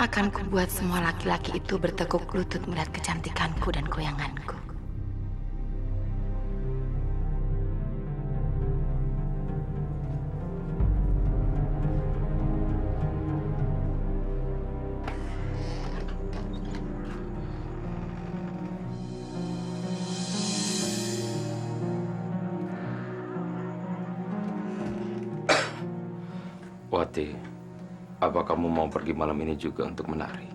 Akan kubuat semua laki-laki itu bertekuk lutut melihat kecantikanku dan goyanganku. Wati, apa kamu mau pergi malam ini juga untuk menari?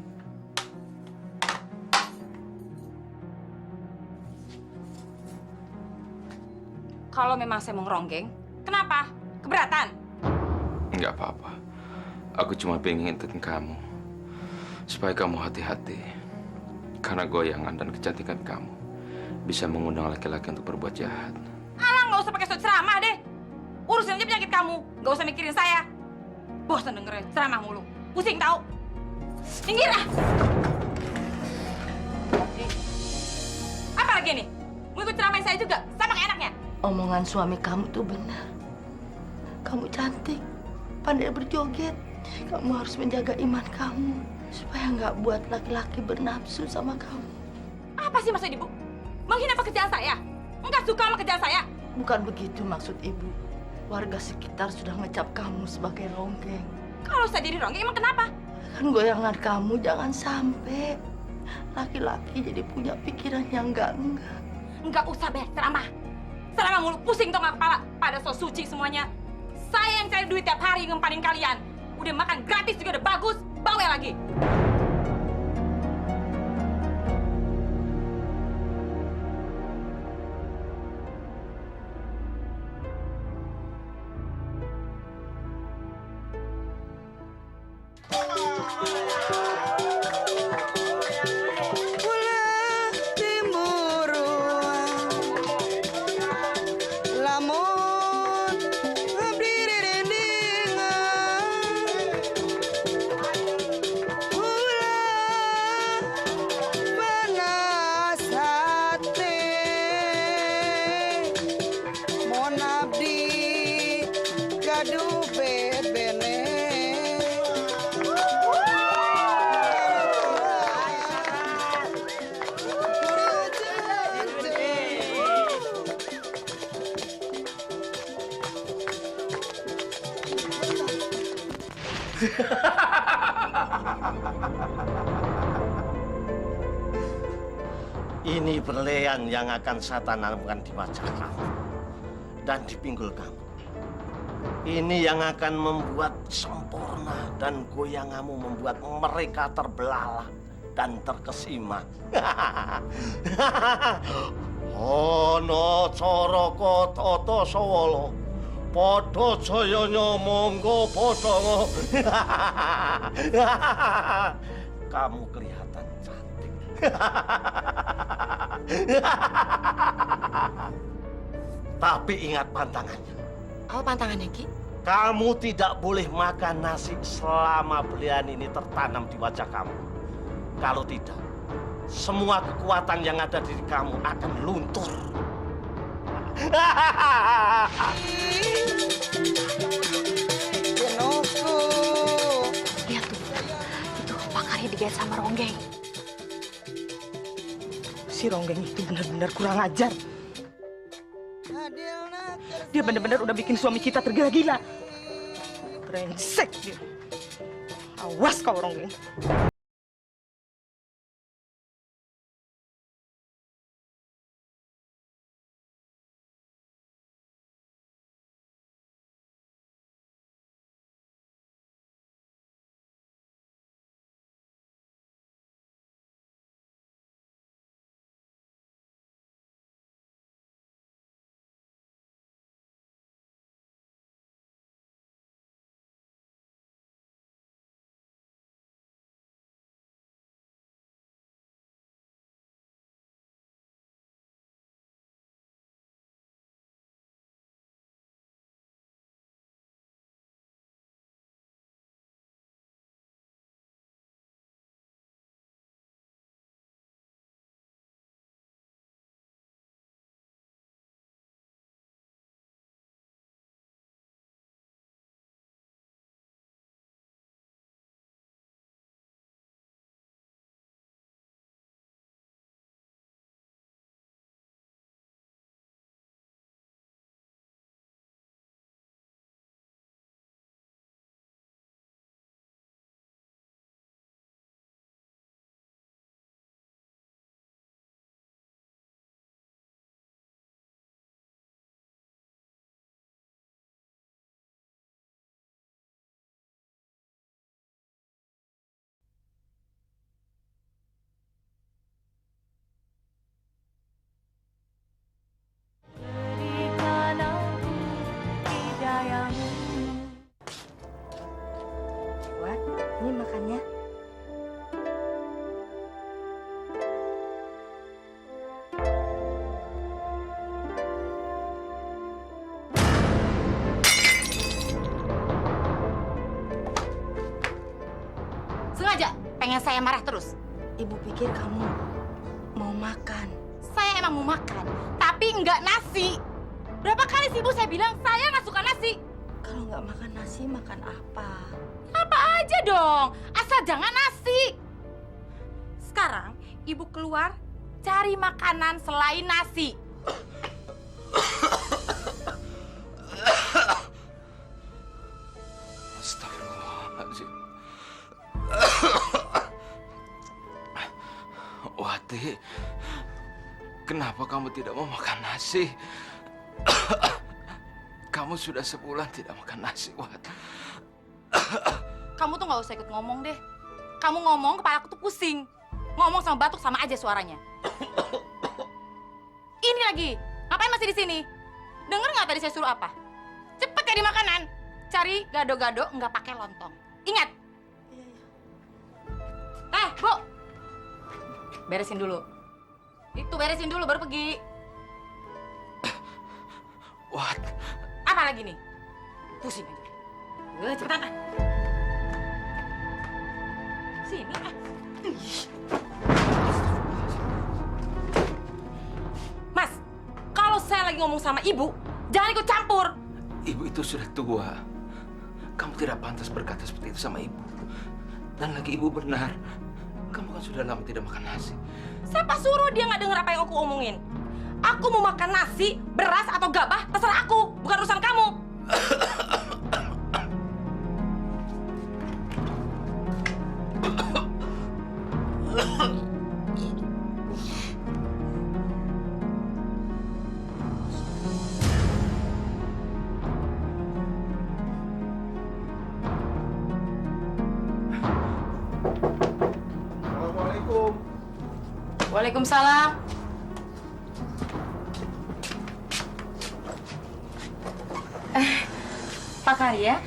Kalau memang saya mau ngeronggeng, kenapa? Keberatan? Nggak apa-apa. Aku cuma pengen ingetin kamu. Supaya kamu hati-hati. Karena goyangan dan kecantikan kamu bisa mengundang laki-laki untuk berbuat jahat. Alah, nggak usah pakai sok ceramah deh. Urusin aja penyakit kamu. Nggak usah mikirin saya. Bosan dengerin ceramah mulu. Pusing tau. Minggir ah! Apa lagi nih? Mau ikut ceramahin saya juga? Sama kayak enaknya? Omongan suami kamu tuh benar. Kamu cantik, pandai berjoget. Kamu harus menjaga iman kamu supaya nggak buat laki-laki bernafsu sama kamu. Apa sih maksud ibu? Menghina pekerjaan saya? Enggak suka sama kerjaan saya? Bukan begitu maksud ibu. Warga sekitar sudah ngecap kamu sebagai ronggeng. Kalau saya jadi ronggeng, emang kenapa? Kan goyangan kamu jangan sampai laki-laki jadi punya pikiran yang enggak. Enggak usah banyak ceramah. Ceramah mulu, pusing tau nggak kepala? Pada so suci semuanya. Saya yang cari duit tiap hari ngempanin kalian. Udah makan gratis juga udah bagus, bawel lagi. Ini berlian yang akan saya tanamkan di wajah kamu dan di pinggul kamu. Ini yang akan membuat sempurna dan goyanganmu membuat mereka terbelalak dan terkesima. Ono coroko toto sowolo, podo joyonya monggo podongo. Kamu kelihatan cantik. Tapi ingat pantangannya. Apa pantangannya, Ki? Kamu tidak boleh makan nasi selama belian ini tertanam di wajah kamu. Kalau tidak, semua kekuatan yang ada di kamu akan luntur. Lihat tuh, itu pakarnya digait sama ronggeng. Si ronggeng itu benar-benar kurang ajar. Dia benar-benar udah bikin suami kita tergila-gila. Brengsek dia. Awas kau ronggeng. pengen saya marah terus? Ibu pikir kamu mau makan. Saya emang mau makan, tapi nggak nasi. Berapa kali sih Ibu saya bilang saya nggak suka nasi? Kalau nggak makan nasi, makan apa? Apa aja dong, asal jangan nasi. Sekarang Ibu keluar cari makanan selain nasi. Astagfirullahaladzim. Wati, kenapa kamu tidak mau makan nasi? Kamu sudah sebulan tidak makan nasi, Wat. Kamu tuh nggak usah ikut ngomong deh. Kamu ngomong kepala aku tuh pusing. Ngomong sama batuk sama aja suaranya. Ini lagi, ngapain masih di sini? Dengar nggak tadi saya suruh apa? Cepet cari makanan. Cari gado-gado nggak pakai lontong. Ingat. Bu. Beresin dulu. Itu beresin dulu baru pergi. Wat, Apa lagi nih? Pusing aja. Cepetan ah. Sini ah. Mas, kalau saya lagi ngomong sama ibu, jangan ikut campur. ibu itu sudah tua. Kamu tidak pantas berkata seperti itu sama ibu. Dan lagi ibu benar. Kamu kan sudah lama tidak makan nasi. Siapa suruh dia nggak denger apa yang aku omongin? Aku mau makan nasi, beras atau gabah, terserah aku, bukan urusan kamu. Assalamualaikum. Waalaikumsalam. Pak Karya?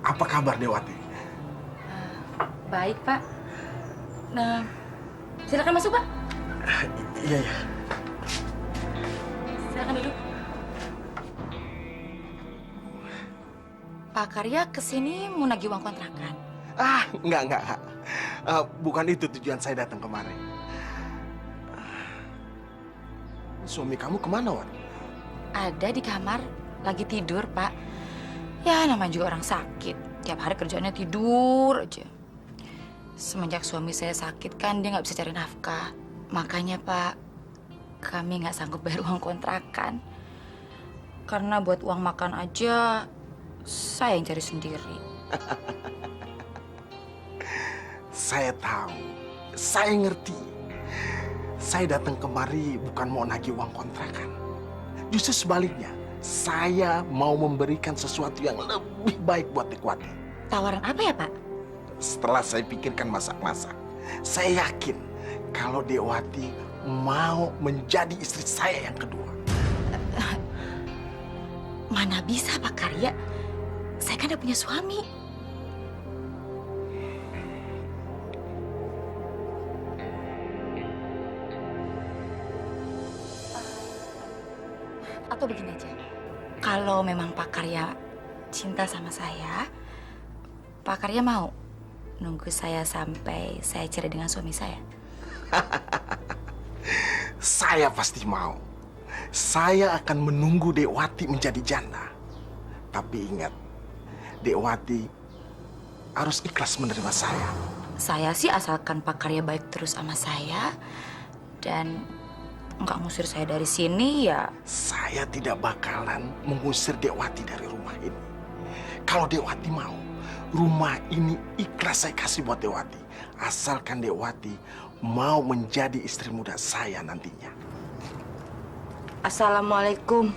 Apa kabar Dewati? Baik, Pak. Nah, silakan masuk, Pak. Iya, iya. Silakan duduk. Pak Karya kesini mau nagih uang kontrakan. Enggak. Bukan itu tujuan saya datang kemarin. Suami kamu kemana, Wan? Ada di kamar, lagi tidur, Pak. Ya, namanya juga orang sakit. Tiap hari kerjaannya tidur aja. Semenjak suami saya sakit kan, dia nggak bisa cari nafkah. Makanya, Pak, kami nggak sanggup bayar uang kontrakan. Karena buat uang makan aja, saya yang cari sendiri. Saya tahu, saya ngerti. Saya datang kemari bukan mau nagih uang kontrakan. Justru sebaliknya, saya mau memberikan sesuatu yang lebih baik buat Dekwati. Tawaran apa ya, Pak? Setelah saya pikirkan masak-masak, saya yakin kalau Dewati mau menjadi istri saya yang kedua. Mana bisa, Pak Karya? Saya kan udah punya suami. Atau begini aja, kalau memang Pak Karya cinta sama saya, Pak Karya mau nunggu saya sampai saya cerai dengan suami saya? Saya pasti mau. Saya akan menunggu Dekwati menjadi janda. Tapi ingat, Dekwati harus ikhlas menerima saya. Saya sih asalkan Pak Karya baik terus sama saya dan nggak ngusir saya dari sini ya. Saya tidak bakalan mengusir Dekwati dari rumah ini. Kalau Dekwati mau, rumah ini ikhlas saya kasih buat Dekwati. Asalkan Dekwati mau menjadi istri muda saya nantinya. Assalamualaikum.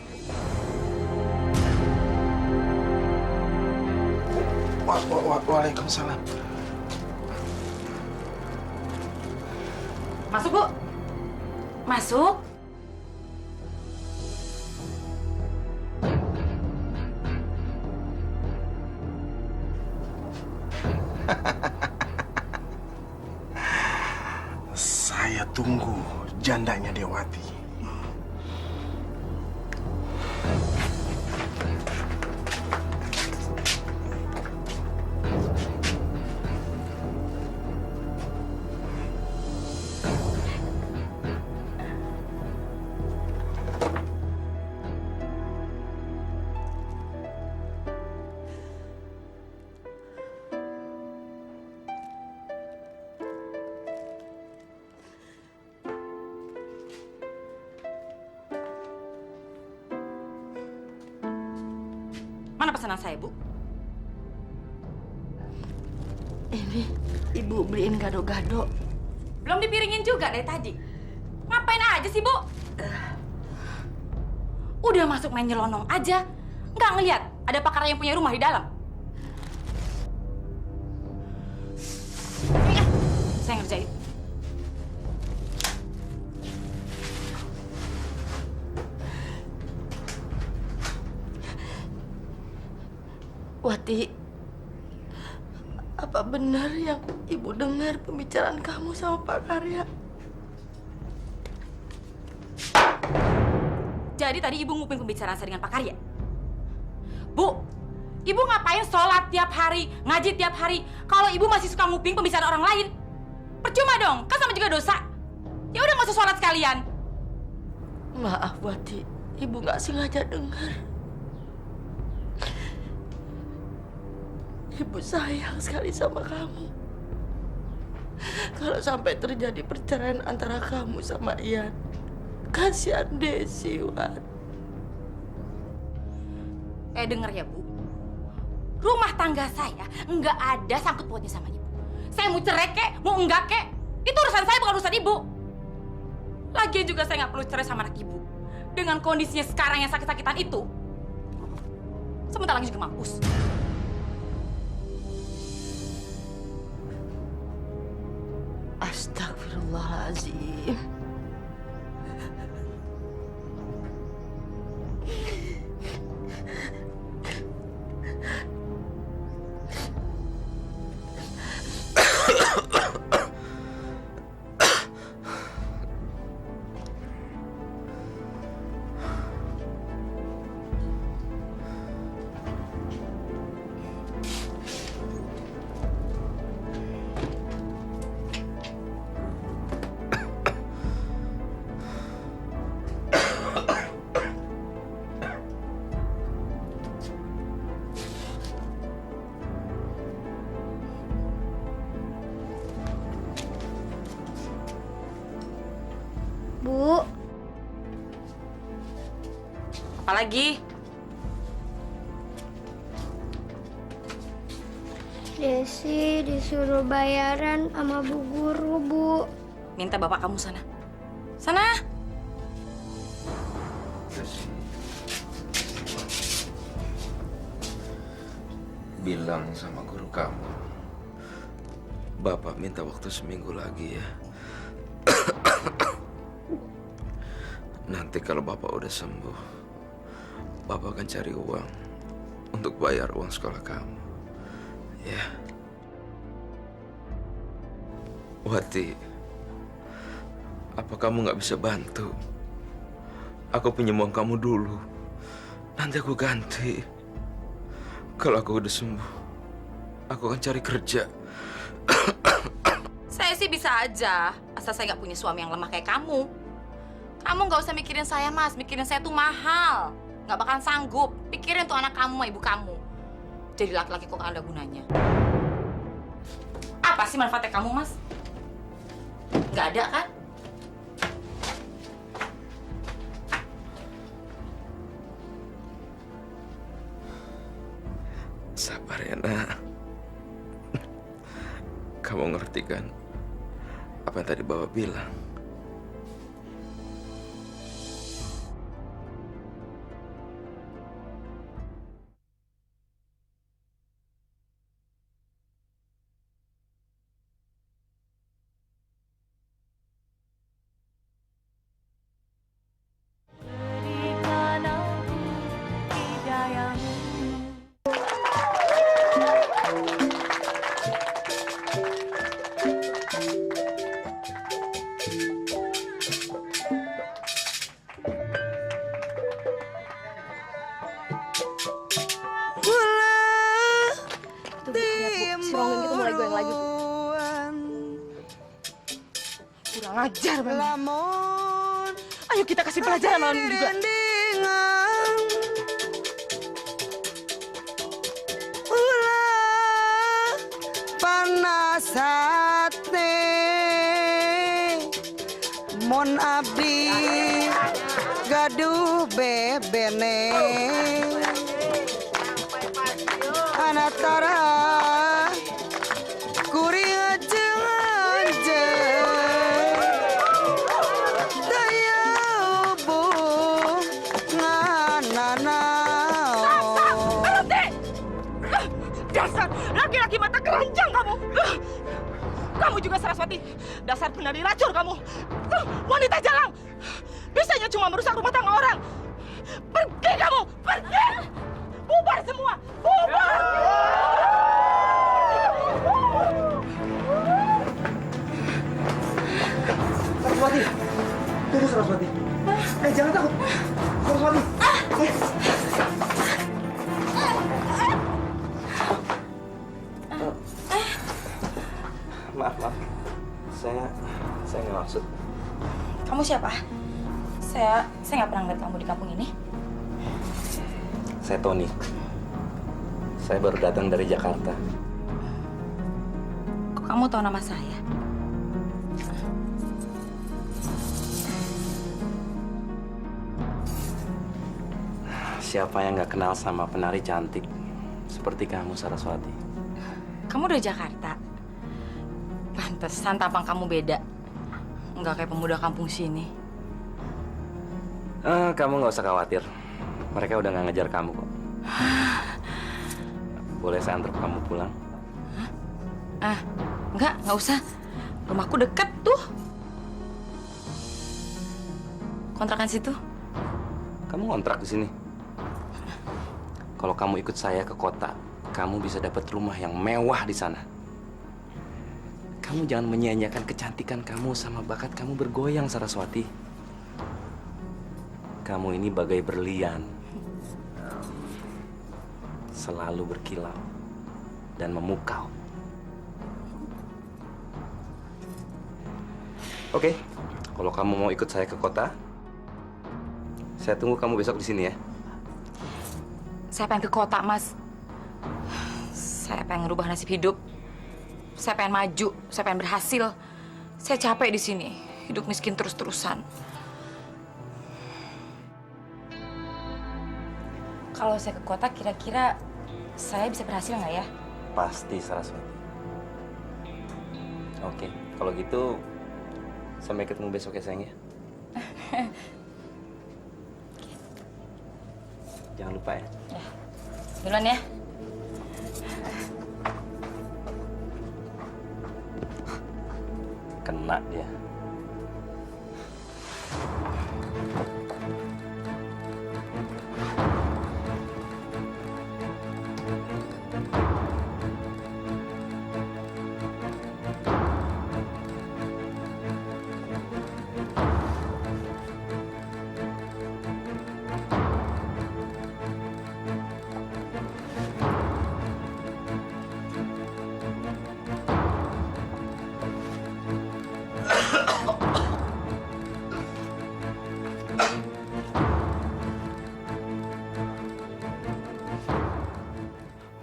Waalaikumsalam. Masuk, Bu. Masuk. Saya tunggu jandanya Dewati. Mana pesanan saya, Bu? Ini ibu beliin gado-gado. Belum dipiringin juga dari tadi. Ngapain aja sih, Bu? Udah masuk main nyelonong aja. Nggak ngeliat ada Pak Karya yang punya rumah di dalam. Saya ngerjain. Wati, apa benar yang ibu dengar pembicaraan kamu sama Pak Karya? Jadi tadi ibu nguping pembicaraan saya dengan Pak Karya? Bu, ibu ngapain sholat tiap hari, ngaji tiap hari, kalau ibu masih suka nguping pembicaraan orang lain? Percuma dong, kan sama juga dosa. Ya udah nggak usah sholat sekalian. Maaf, Wati. Ibu nggak sengaja dengar. Ibu sayang sekali sama kamu. Kalau sampai terjadi perceraian antara kamu sama Ian, kasihan Desi, Wat. Denger ya, Bu. Rumah tangga saya nggak ada sangkut pautnya sama ibu. Saya mau cerai kek, mau enggak kek, itu urusan saya bukan urusan ibu. Lagian juga saya nggak perlu cerai sama anak ibu. Dengan kondisinya sekarang yang sakit-sakitan itu, sebentar lagi juga mampus. Astagfirullahaladzim. Bu, Apalagi? Desi disuruh bayaran sama Bu Guru, Bu. Minta bapak kamu sana. Sana. Bilang sama guru kamu, Bapak minta waktu seminggu lagi ya. Nanti kalau Bapak udah sembuh, Bapak akan cari uang untuk bayar uang sekolah kamu. Ya. Wati, apa kamu nggak bisa bantu? Aku pinjam uang kamu dulu. Nanti aku ganti. Kalau aku udah sembuh, aku akan cari kerja. Saya sih bisa aja, asal saya nggak punya suami yang lemah kayak kamu. Kamu nggak usah mikirin saya, Mas. Mikirin saya tuh mahal. Nggak bakalan sanggup. Pikirin tuh anak kamu sama ibu kamu. Jadi laki-laki kok nggak ada gunanya. Apa sih manfaatnya kamu, Mas? Nggak ada, kan? Sabar ya, nak. Kamu ngerti kan apa yang tadi Bapak bilang? Kurang ajar banget. Ayo kita kasih pelajaran malam ini juga. Panasate mon abdi gaduh bebene Manatara kuring ajeng-ajeng daya hubunganana. Dasar laki-laki mata keranjang kamu. Kamu juga Saraswati. Dasar penari racun kamu. Wanita jalang. Bisanya cuma merusak rumah tangga orang. Pergi kamu, pergi. Bubar semua, bubar. Saraswati, tunggu Saraswati. Jangan takut. Saraswati. Maaf. Saya nggak maksud. Kamu siapa? Saya nggak pernah ngeliat kamu di kampung ini. Saya Tony. Saya baru datang dari Jakarta. Kok kamu tahu nama saya? Siapa yang nggak kenal sama penari cantik seperti kamu, Saraswati? Kamu dari Jakarta. Pantesan tampang kamu beda. Nggak kayak pemuda kampung sini. Kamu nggak usah khawatir. Mereka udah nggak ngejar kamu kok. Boleh saya antar kamu pulang? Nggak usah. Rumahku deket tuh. Kontrakan situ. Kamu ngontrak di sini? Kalau kamu ikut saya ke kota, kamu bisa dapat rumah yang mewah di sana. Kamu jangan menyia-nyiakan kecantikan kamu sama bakat kamu bergoyang, Saraswati. Kamu ini bagai berlian. Selalu berkilau dan memukau. Oke, kalau kamu mau ikut saya ke kota, saya tunggu kamu besok di sini ya. Saya pengen ke kota, Mas. Saya pengen ngerubah nasib hidup. Saya pengen maju, saya pengen berhasil. Saya capek di sini, hidup miskin terus-terusan. Kalau saya ke kota, kira-kira saya bisa berhasil nggak ya? Pasti, Saraswati. Oke, kalau gitu sampai ketemu besok ya, sayang ya. Jangan lupa ya. Duluan ya. Kena dia.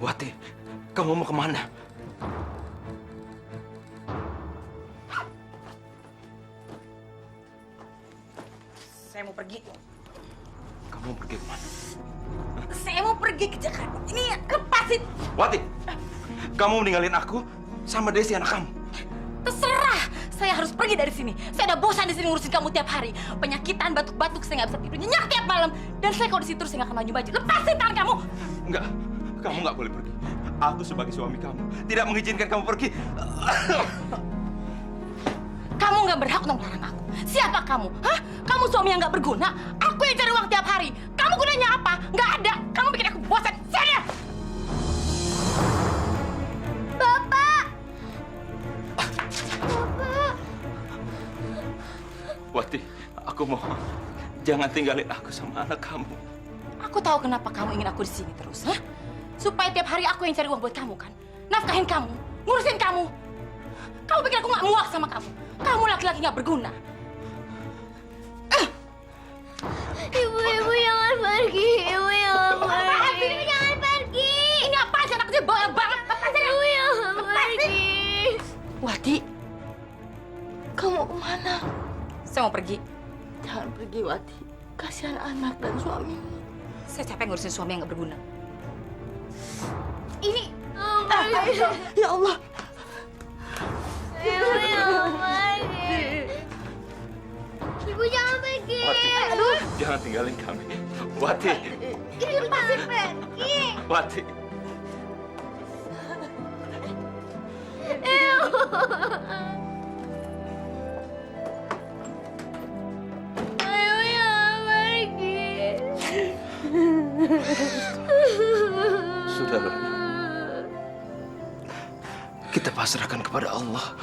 Wati, kamu mau kemana? Saya mau pergi. Kamu mau pergi kemana? Saya mau pergi ke Jakarta. Ini lepasin. Wati, kamu meninggalin aku sama Desi anak kamu. Terserah. Saya harus pergi dari sini. Saya udah bosan di sini ngurusin kamu tiap hari. Penyakitan, batuk-batuk, saya nggak bisa tidur nyenyak tiap malam. Dan saya kalau di situ saya nggak akan maju-maju. Lepasin tangan kamu. Enggak, kamu nggak boleh pergi. Aku sebagai suami kamu tidak mengizinkan kamu pergi. Kamu nggak berhak untuk melarang aku. Siapa kamu? Hah? Kamu suami yang nggak berguna? Aku yang cari uang tiap hari. Kamu gunanya apa? Nggak ada. Kamu bikin aku bosan. Sana! Bapak! Wati, aku mohon jangan tinggalin aku sama anak kamu. Aku tahu kenapa kamu ingin aku di sini terus, hah? Supaya tiap hari aku yang cari uang buat kamu kan? Nafkahin kamu, ngurusin kamu. Kamu pikir aku nggak muak sama kamu? Kamu laki-laki nggak berguna. Ibu jangan pergi. Ibu jangan pergi. Ibu jangan pergi. Ini apa sih anak kecil bohong banget? Ibu jangan pergi. Wati, kamu kemana? Saya mau pergi. Jangan pergi, Wati. Kasihan anak dan suamimu. Saya capek ngurusin suami yang nggak berguna. Ini Ya Allah. Ibu jangan pergi. Ibu jangan pergi. Wati, jangan tinggalin kami. Wati, Ibu pasti pergi. Wati. Ibu jangan pergi. Sudah, Roni. Kita pasrahkan kepada Allah.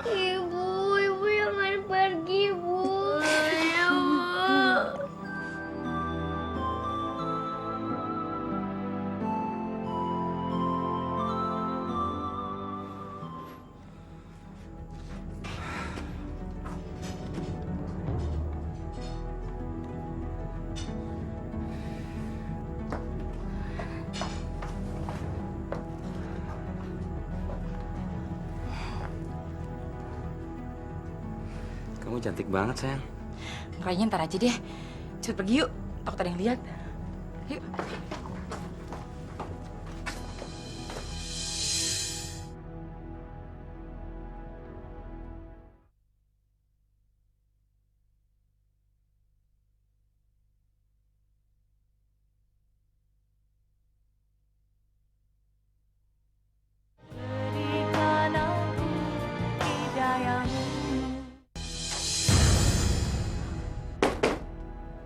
Ibu jangan pergi, Bu. Ibu. Kamu cantik banget, sayang. kayaknya ntar aja deh. Cepet pergi yuk. Takut ada yang lihat. Yuk.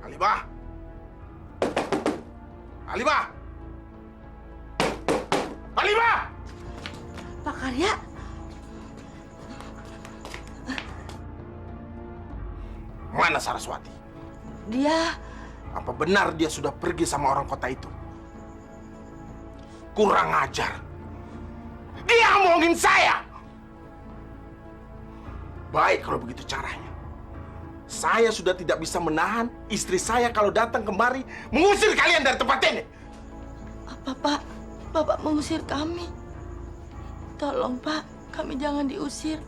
Halimah! Halimah! Halimah! Pak Karya, Mana Saraswati? dia Apa benar dia sudah pergi sama orang kota itu? Kurang ajar. Dia ngomongin saya. Baik kalau begitu caranya. Saya sudah tidak bisa menahan istri saya kalau datang kemari mengusir kalian dari tempat ini. apa Pak? Bapak mengusir kami. Tolong Pak, kami jangan diusir.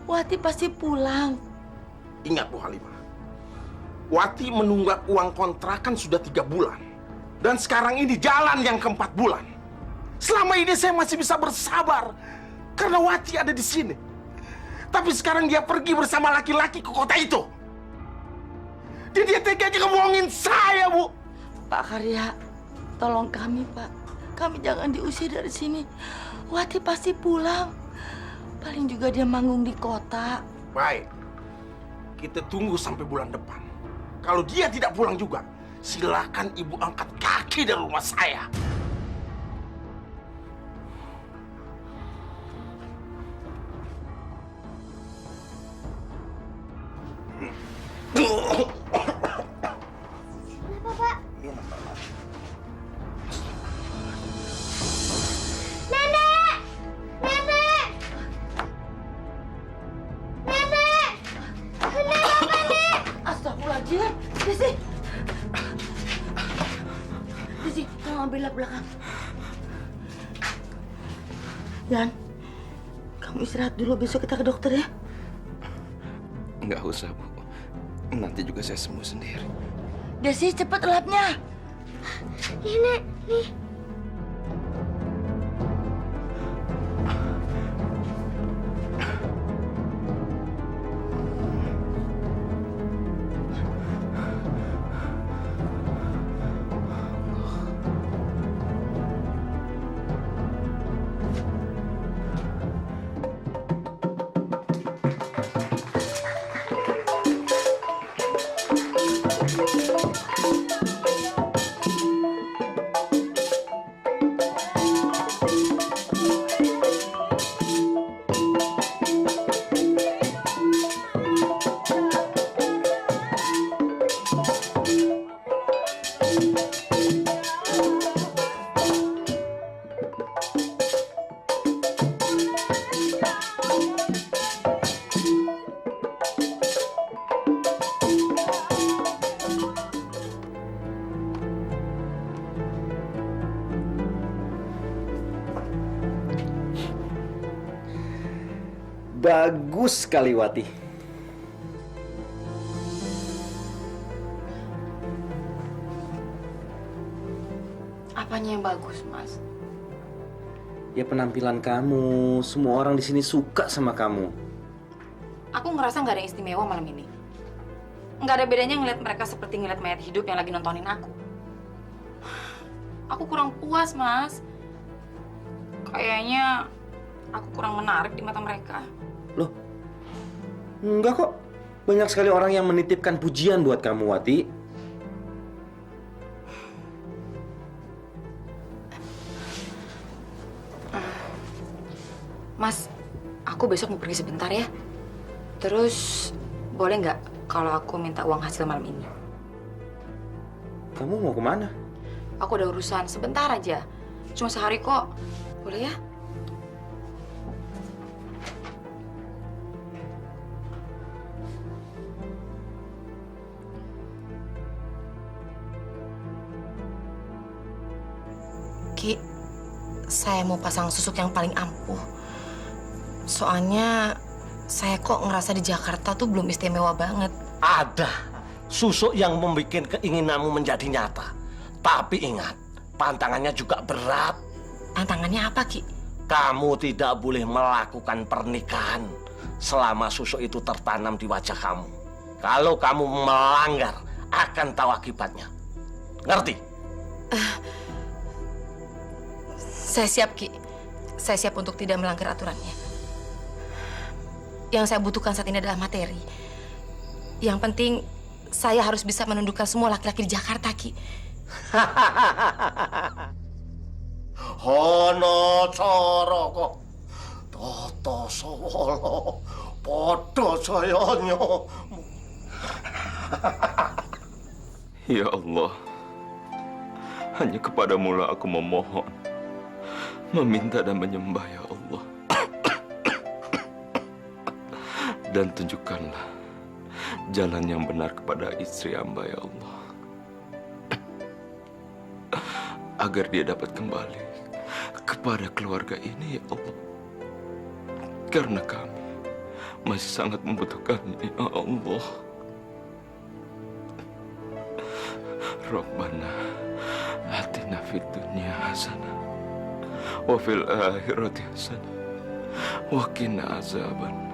Wati pasti pulang. Ingat Bu Halimah, Wati menunggak uang kontrakan sudah 3 bulan. Dan sekarang ini jalan yang ke-4 bulan. Selama ini saya masih bisa bersabar karena Wati ada di sini. Tapi sekarang dia pergi bersama laki-laki ke kota itu. Dia tega-tega ngomongin saya, Bu. Pak Karya, tolong kami Pak. Kami jangan diusir dari sini. Wati pasti pulang. Paling juga dia manggung di kota. Baik, kita tunggu sampai bulan depan. Kalau dia tidak pulang juga, silakan Ibu angkat kaki dari rumah saya. Kenapa, Pak? Nenek! Nenek! Nenek! Nenek, apa nih? Astagfirullahaladzim. Desi. Desi, tolong ambillah belakang. Dan, kamu istirahat dulu. Besok kita ke dokter ya. Nggak usah, Bu. Nanti juga saya sembuh sendiri. Desi, cepet lapnya. Nenek, nih. Bagus sekali, Wati. Apanya yang bagus, Mas? Ya penampilan kamu, semua orang di sini suka sama kamu. Aku ngerasa nggak ada yang istimewa malam ini. Nggak ada bedanya ngeliat mereka seperti ngeliat mayat hidup yang lagi nontonin aku. Aku kurang puas, Mas. Kayaknya aku kurang menarik di mata mereka. Loh, enggak kok. Banyak sekali orang yang menitipkan pujian buat kamu, Wati. Mas, aku besok mau pergi sebentar ya. Terus, boleh nggak kalau aku minta uang hasil malam ini? Kamu mau kemana? Aku ada urusan sebentar aja. Cuma sehari kok. Boleh ya? Ki, saya mau pasang susuk yang paling ampuh. Soalnya saya kok ngerasa di Jakarta tuh belum istimewa banget. Ada susuk yang membuat keinginanmu menjadi nyata. Tapi ingat, pantangannya juga berat. Tantangannya apa, Ki? Kamu tidak boleh melakukan pernikahan selama susuk itu tertanam di wajah kamu. Kalau kamu melanggar, akan tahu akibatnya. Ngerti? Saya siap, Ki. Saya siap untuk tidak melanggar aturannya. Yang saya butuhkan saat ini adalah materi. Yang penting, saya harus bisa menundukkan semua laki-laki di Jakarta, Ki. Hono coroko Toto Solo Podo Soyonyo. Ya Allah, hanya kepadamu lah aku memohon, meminta dan menyembah ya Allah. Dan tunjukkanlah jalan yang benar kepada istri hamba ya Allah, agar dia dapat kembali kepada keluarga ini ya Allah. Karena kami masih sangat membutuhkannya ya Allah. Rabbana atina fid dunya hasanah wa fil akhirati hasanah wa qina azaban.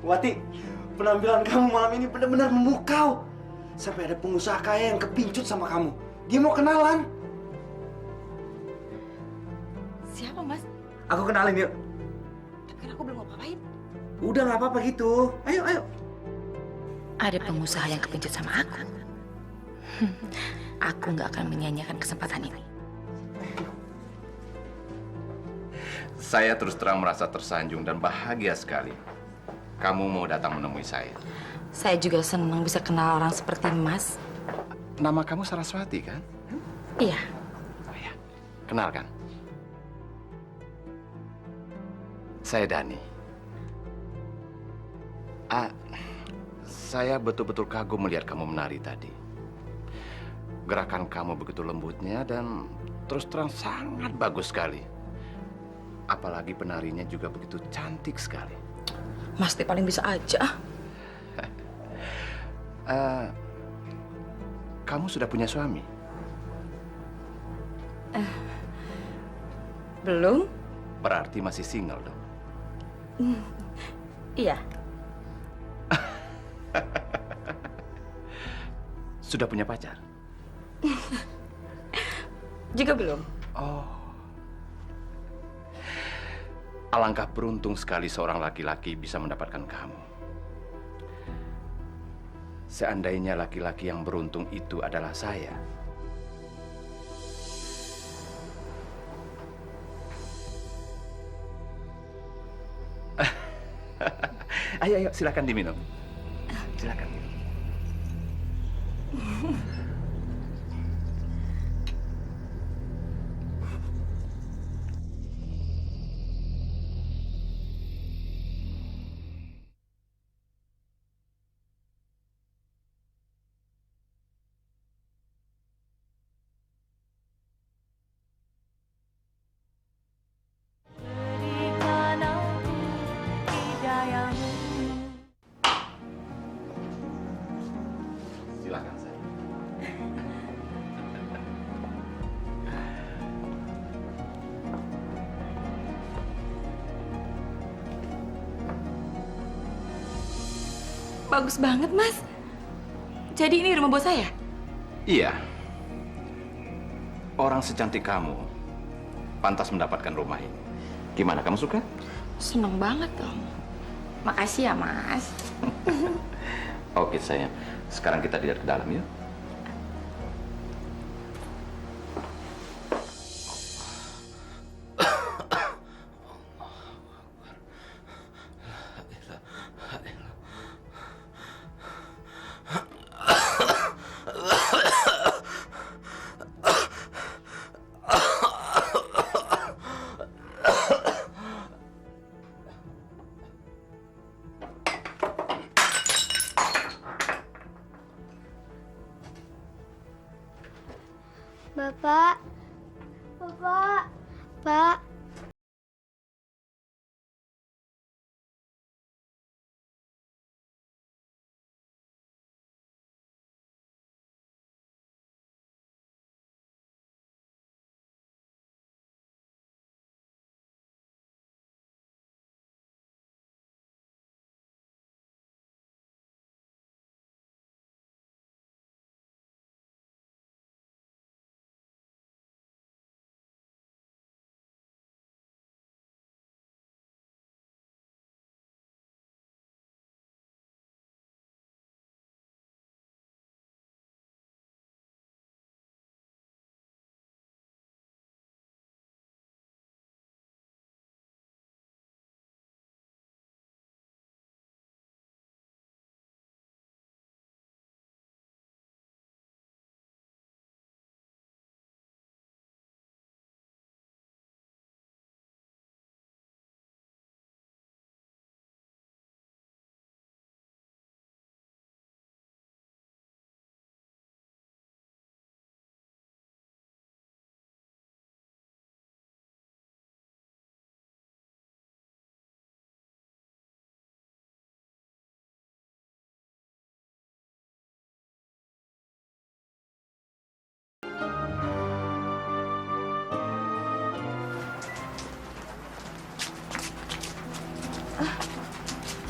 Wati, penampilan kamu malam ini benar-benar memukau. Sampai ada pengusaha kaya yang kepincut sama kamu. Dia mau kenalan. Siapa, Mas? Aku kenalin yuk. Tapi kan aku belum ngapain. Udah nggak apa-apa gitu. Ayo, ayo. Ada pengusaha yang kepincut sama aku. Aku nggak akan menyanyiakan kesempatan ini. Saya terus terang merasa tersanjung dan bahagia sekali. Kamu mau datang menemui saya. Saya juga senang bisa kenal orang seperti Mas. Nama kamu Saraswati, kan? Iya. Oh ya, kenalkan. Saya Dani. Saya betul-betul kagum melihat kamu menari tadi. Gerakan kamu begitu lembutnya dan terus terang sangat bagus sekali. Apalagi penarinya juga begitu cantik sekali. Mas teh paling bisa aja. Kamu sudah punya suami? Belum? Berarti masih single dong? Iya. Sudah punya pacar? Juga belum. Oh. Alangkah beruntung sekali seorang laki-laki bisa mendapatkan kamu. Seandainya laki-laki yang beruntung itu adalah saya. Ayo, silakan diminum. Silakan. Silakan saya. Bagus banget, Mas. Jadi ini rumah bos saya? Iya. Orang secantik kamu pantas mendapatkan rumah ini. Gimana, kamu suka? Seneng banget dong. Makasih ya, Mas. Oke, sayang. Sekarang kita lihat ke dalam, yuk. Bapak, Pak.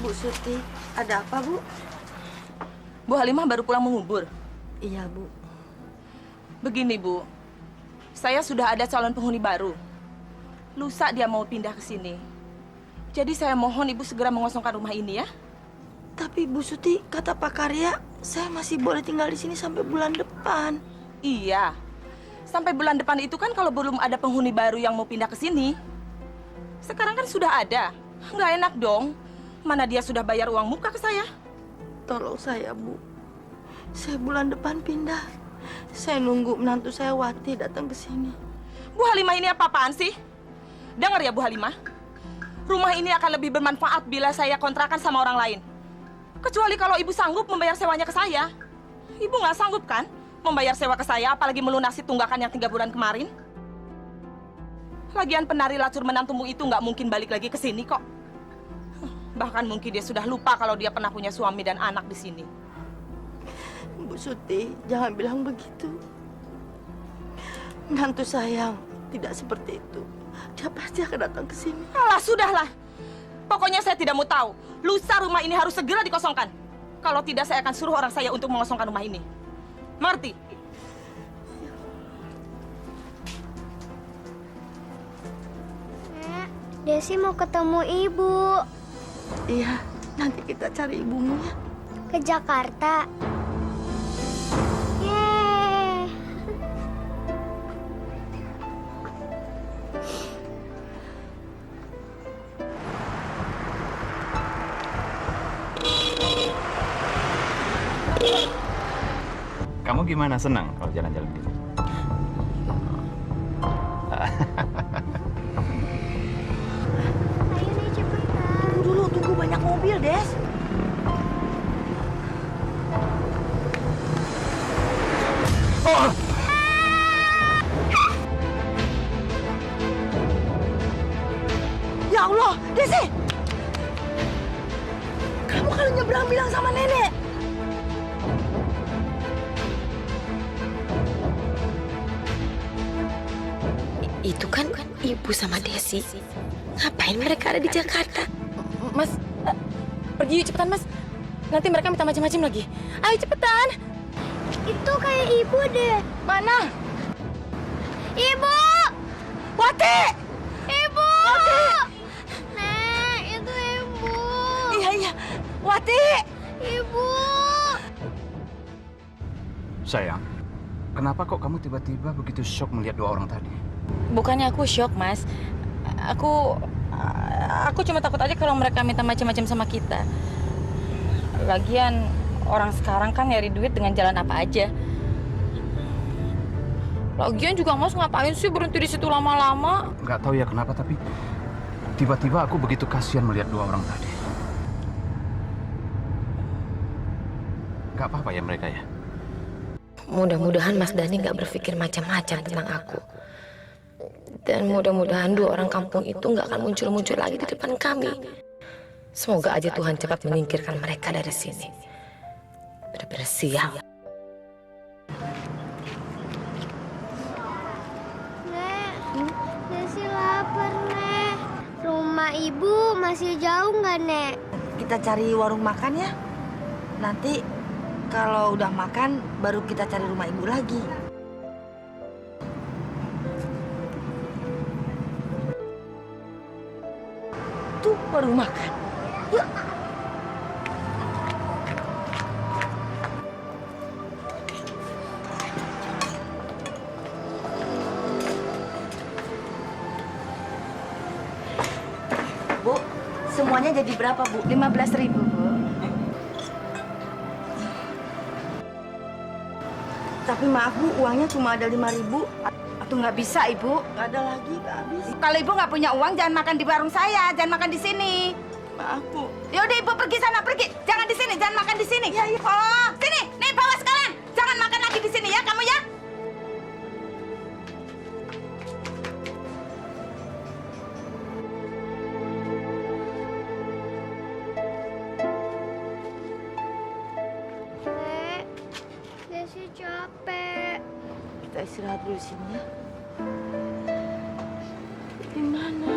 Bu Suti, ada apa, Bu? Bu Halimah baru pulang mengubur. Iya, Bu. Begini, Bu. Saya sudah ada calon penghuni baru. Lusa dia mau pindah ke sini. Jadi saya mohon Ibu segera mengosongkan rumah ini ya. Tapi Bu Suti, kata Pak Karya, saya masih boleh tinggal di sini sampai bulan depan. Iya. Sampai bulan depan itu kan kalau belum ada penghuni baru yang mau pindah ke sini. Sekarang kan sudah ada. Nggak enak dong. Mana dia sudah bayar uang muka ke saya. Tolong saya, Bu. Saya bulan depan pindah. Saya nunggu menantu saya Wati datang ke sini. Bu Halimah ini apa-apaan sih? Dengar ya Bu Halimah. Rumah ini akan lebih bermanfaat bila saya kontrakan sama orang lain. Kecuali kalau ibu sanggup membayar sewanya ke saya. Ibu nggak sanggup kan membayar sewa ke saya, apalagi melunasi tunggakan yang 3 bulan kemarin? Lagian penari lacur menantumu itu nggak mungkin balik lagi ke sini kok. Bahkan mungkin dia sudah lupa kalau dia pernah punya suami dan anak di sini. Bu Suti, jangan bilang begitu. Menantu sayang tidak seperti itu. Dia pasti akan datang ke sini. Alah, sudahlah. Pokoknya saya tidak mau tahu. Lusa rumah ini harus segera dikosongkan. Kalau tidak, saya akan suruh orang saya untuk mengosongkan rumah ini. Mengerti? Nek, Desi mau ketemu ibu. Iya, nanti kita cari ibumu ya. Ke Jakarta. Yeay. Kamu gimana? Senang kalau jalan-jalan gitu? Ayo nih cepetan. Tunggu dulu, tunggu banyak mobil, Des. Ya Allah, Desi! Kamu kalau nyebrang bilang sama nenek. Itu kan ibu sama Desi. Ngapain mereka ada di Jakarta? Mas, pergi yuk cepetan, Mas. Nanti mereka minta macam-macam lagi. Ayo cepetan. Itu kayak ibu deh. Mana? Ibu! Wati! Ibu! Wati! Nek, itu ibu. Iya. Wati! Ibu! Sayang, kenapa kok kamu tiba-tiba begitu shock melihat 2 orang tadi? Bukannya aku shock, Mas. Aku cuma takut aja kalau mereka minta macam-macam sama kita. Lagian orang sekarang kan nyari duit dengan jalan apa aja. Lagian juga Mas ngapain sih berhenti di situ lama-lama? Nggak tahu ya kenapa, tapi tiba-tiba aku begitu kasihan melihat 2 orang tadi. Nggak apa-apa ya mereka ya? Mudah-mudahan Mas Dhani nggak berpikir macam-macam tentang aku. Dan mudah-mudahan 2 orang kampung itu nggak akan muncul-muncul lagi di depan kami. Semoga aja Tuhan cepat menyingkirkan mereka dari sini. Benar-benar sial. Nek, Desi lapar, Nek. Rumah ibu masih jauh nggak, Nek? Kita cari warung makan ya. Nanti kalau udah makan, baru kita cari rumah ibu lagi. Tuh, warung makan. Yuk. Bu, semuanya jadi berapa, Bu? 15.000, Bu. Tapi maaf, Bu, uangnya cuma ada 5.000. Atau nggak bisa, Ibu? Nggak ada lagi, nggak habis. Kalau Ibu nggak punya uang, jangan makan di warung saya. Jangan makan di sini. Maaf, Bu. Yaudah, Ibu pergi sana, pergi. Jangan di sini, jangan makan di sini. Iya, iya. Oh, sini. Nih, bawa sekalian. Jangan makan lagi di sini ya, kamu ya. Nek, Desi capek. Kita istirahat dulu sini ya. Gimana?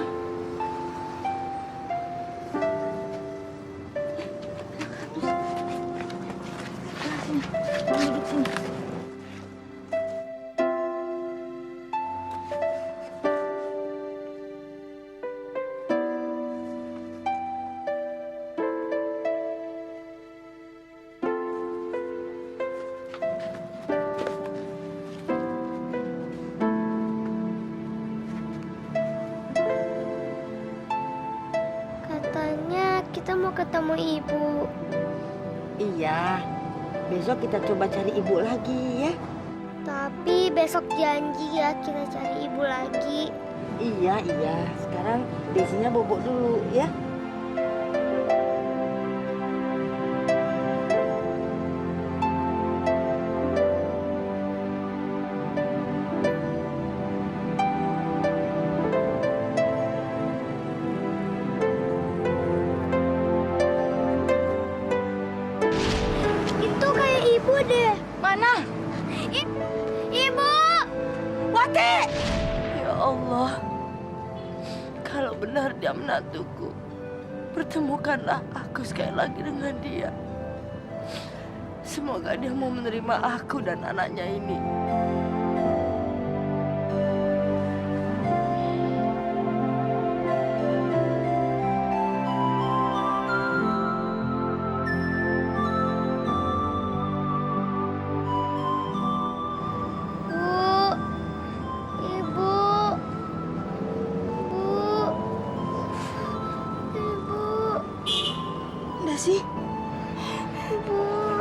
Duduk sini. Katanya kita mau ketemu ibu. Iya. Besok kita coba cari ibu lagi ya. Tapi besok janji ya kita cari ibu lagi. Iya, iya. Sekarang Desinya bobok dulu ya. Allah, kalau benar dia menantuku, pertemukanlah aku sekali lagi dengan dia. Semoga dia mau menerima aku dan anaknya ini. Sih,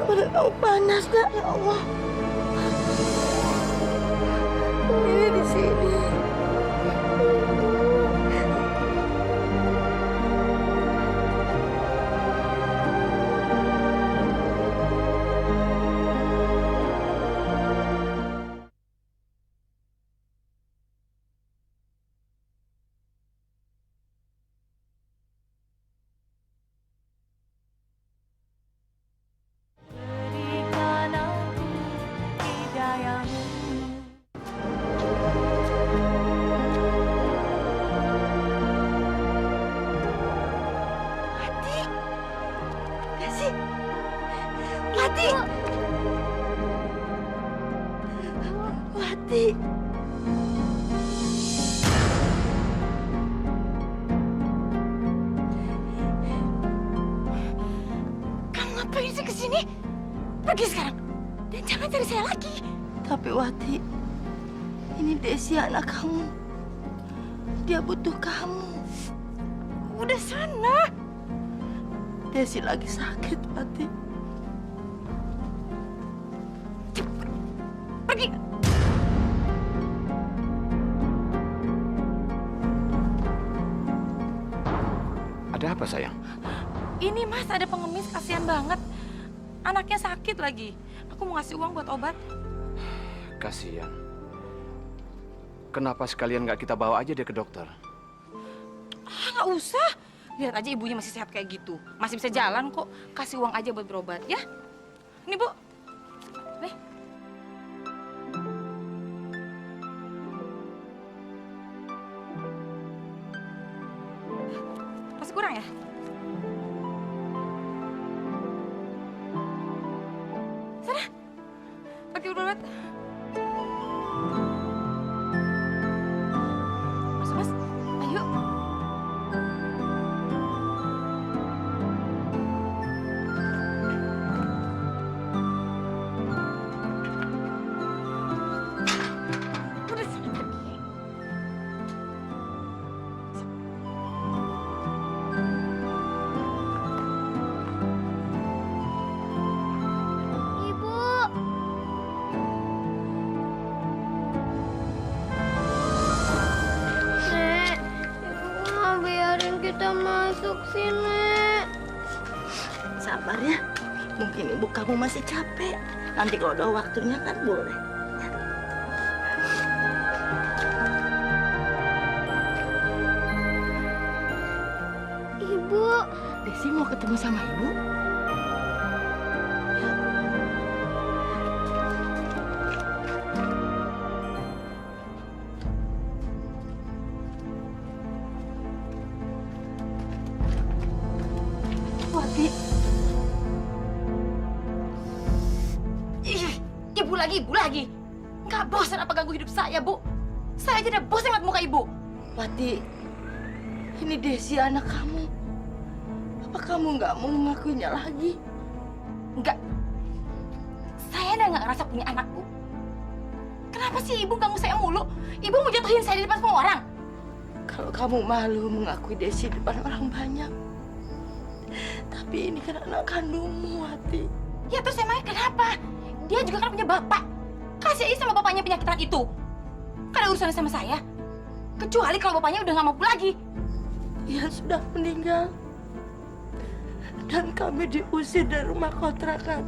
badan kamu panas nak, ya Allah. Ini di sini. Wati! Wati! Kamu ngapain sih kesini? Pergi sekarang. Dan jangan cari saya lagi. Tapi Wati, ini Desi anak kamu. Dia butuh kamu. Udah sana. Desi lagi sakit, Wati. Pergi. Ada apa, sayang? Ini Mas, ada pengemis, kasihan banget. Anaknya sakit lagi. Aku mau ngasih uang buat obat. Kasihan. Kenapa sekalian nggak kita bawa aja dia ke dokter? Nggak usah. Lihat aja ibunya masih sehat kayak gitu. Masih bisa jalan kok. Kasih uang aja buat berobat, ya. Ini, Bu. Nih. Masih kurang ya? Sana. Pakai berobat. Masuk, Mas. Ayo. Udah sana pergi. Ibu. Nek, ibu nggak biarin kita masuk sih, Nek. Sabar ya. Mungkin ibu kamu masih capek. Nanti kalau udah waktunya kan boleh. Ibu. Desi mau ketemu sama ibu? Wati, Ih, ibu lagi. Nggak bosan apa ganggu hidup saya, Bu? Saya aja udah bosan ngeliat muka ibu. Wati, ini Desi anak kamu. Apa kamu nggak mau mengakuinya lagi? Enggak. Saya udah nggak ngerasa punya anak, Bu. Kenapa sih ibu ganggu saya mulu? Ibu mau jatuhin saya di depan semua orang. Kalau kamu malu mengakui Desi di depan orang banyak. Tapi ini kan anak kandungmu, Wati. Ya terus emangnya kenapa? Dia juga kan punya bapak. Kasih aja sama bapaknya penyakitan itu. Kan ada urusannya sama saya. Kecuali kalau bapaknya udah nggak mampu lagi. Dia sudah meninggal. Dan kami diusir dari rumah kontrakan.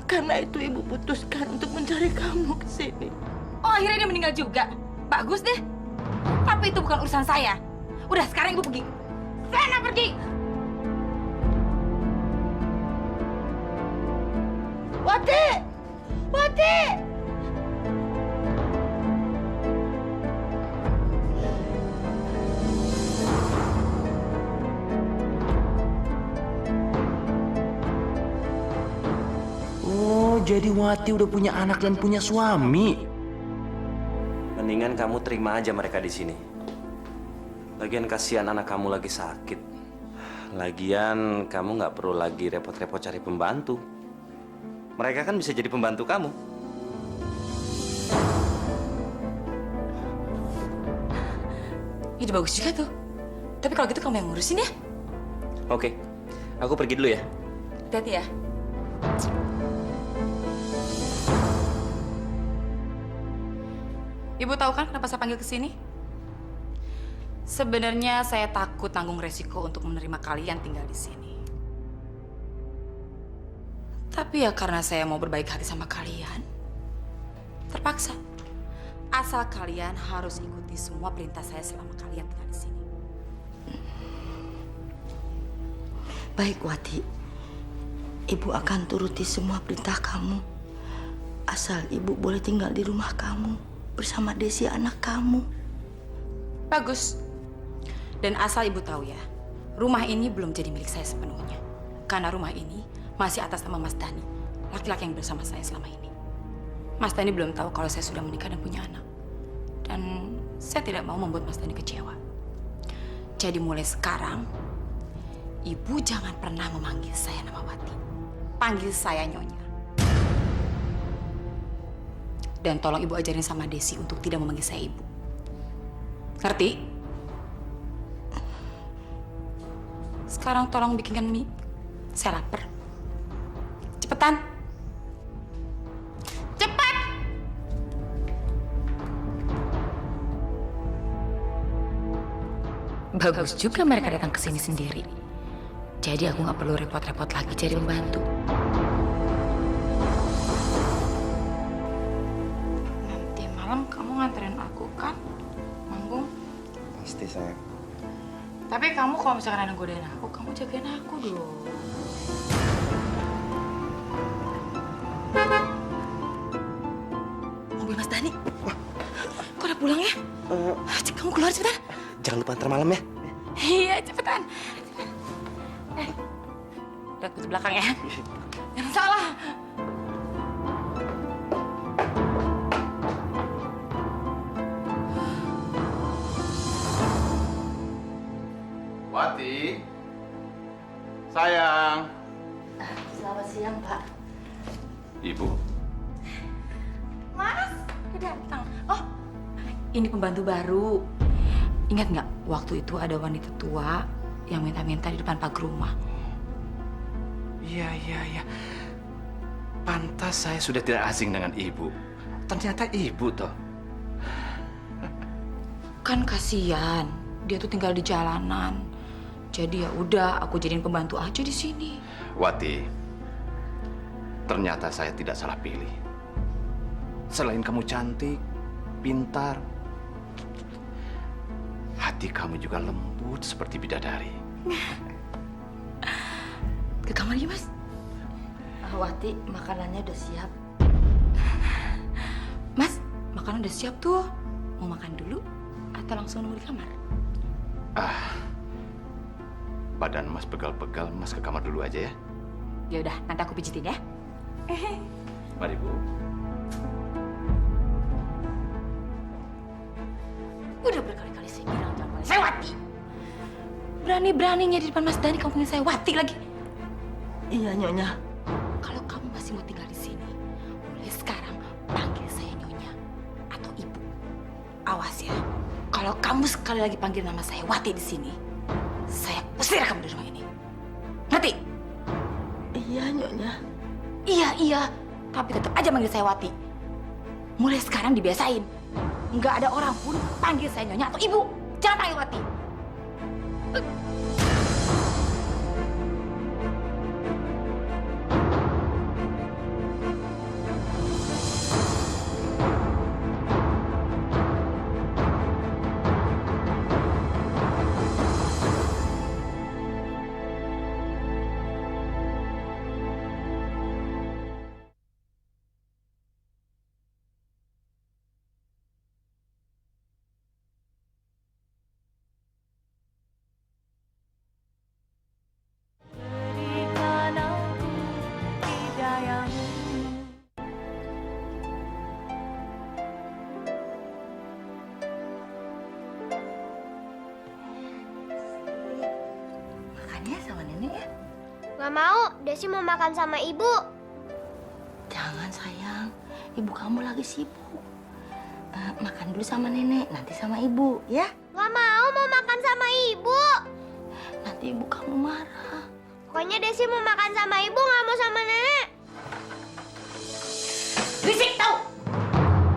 Karena itu ibu putuskan untuk mencari kamu ke sini. Oh, akhirnya dia meninggal juga. Bagus deh. Tapi itu bukan urusan saya. Udah, sekarang ibu pergi. Sana pergi. Wati! Wati! jadi Wati udah punya anak dan punya suami. Mendingan kamu terima aja mereka di sini. Lagian kasihan anak kamu lagi sakit. Lagian kamu nggak perlu lagi repot-repot cari pembantu. Mereka kan bisa jadi pembantu kamu. Ide bagus juga tuh. Tapi kalau gitu kamu yang ngurusin ya. Oke, aku pergi dulu ya. Hati-hati ya. Ibu tahu kan kenapa saya panggil ke sini? Sebenarnya saya takut tanggung resiko untuk menerima kalian tinggal di sini. Tapi ya karena saya mau berbaik hati sama kalian, terpaksa. Asal kalian harus ikuti semua perintah saya selama kalian tinggal di sini. Baik, Wati. Ibu akan turuti semua perintah kamu. Asal ibu boleh tinggal di rumah kamu bersama Desi anak kamu. Bagus. Dan asal ibu tahu ya, rumah ini belum jadi milik saya sepenuhnya. Karena rumah ini masih atas nama Mas Dani, laki-laki yang bersama saya selama ini. Mas Dani belum tahu kalau saya sudah menikah dan punya anak. Dan saya tidak mau membuat Mas Dani kecewa. Jadi mulai sekarang, ibu jangan pernah memanggil saya nama Wati. Panggil saya Nyonya. Dan tolong ibu ajarin sama Desi untuk tidak memanggil saya ibu. Ngerti? Sekarang tolong bikinkan mie. Saya lapar. Cepetan. Cepat! Bagus juga mereka datang ke sini sendiri. Jadi aku nggak perlu repot-repot lagi cari pembantu. Nanti malam kamu nganterin aku kan, Manggung? Pasti sayang. Tapi kamu kalau misalkan ada godain aku, kamu jagain aku dong. Mobil Mas Dani. Wah, kok udah pulang ya? Kamu keluar cepetan. Jangan lupa ntar malam ya. Iya, cepetan. Lihat ke belakang ya. Jangan salah. Wati, sayang. Selamat siang, Pak. Ibu, Mas, udah datang. Oh, ini pembantu baru. Ingat nggak waktu itu ada wanita tua yang minta-minta di depan pagar rumah? Iya. Pantas saya sudah tidak asing dengan ibu. Ternyata ibu toh. Kan kasihan, dia tuh tinggal di jalanan. Jadi ya udah, aku jadiin pembantu aja di sini. Wati, ternyata saya tidak salah pilih. Selain kamu cantik, pintar, hati kamu juga lembut seperti bidadari. Ke kamar ya, Mas. Wati, makanannya udah siap. Mas, makanan udah siap tuh. Mau makan dulu atau langsung nunggu di kamar? Badan Mas pegal-pegal, Mas ke kamar dulu aja ya. Ya udah, nanti aku pijitin ya. mari Bu. Udah berkali-kali saya bilang jangan panggil saya Wati. Berani-beraninya di depan Mas Dani kamu panggil saya Wati lagi. Iya, Nyonya. Kalau kamu masih mau tinggal di sini, mulai sekarang panggil saya Nyonya atau Ibu. Awas ya, kalau kamu sekali lagi panggil nama saya Wati di sini, saya usir kamu dari rumah ini. Ngerti? Iya, Nyonya. Iya, tapi tetap aja manggil saya Wati. Mulai sekarang dibiasain. Nggak ada orang pun panggil saya Nyonya atau Ibu. Jangan panggil Wati. makan ya sama nenek ya. Gak mau, Desi mau makan sama ibu. Jangan sayang, ibu kamu lagi sibuk. Makan dulu sama nenek, nanti sama ibu ya. Gak mau makan sama ibu. Nanti ibu kamu marah. Pokoknya Desi mau makan sama ibu, gak mau sama nenek. Berisik tau!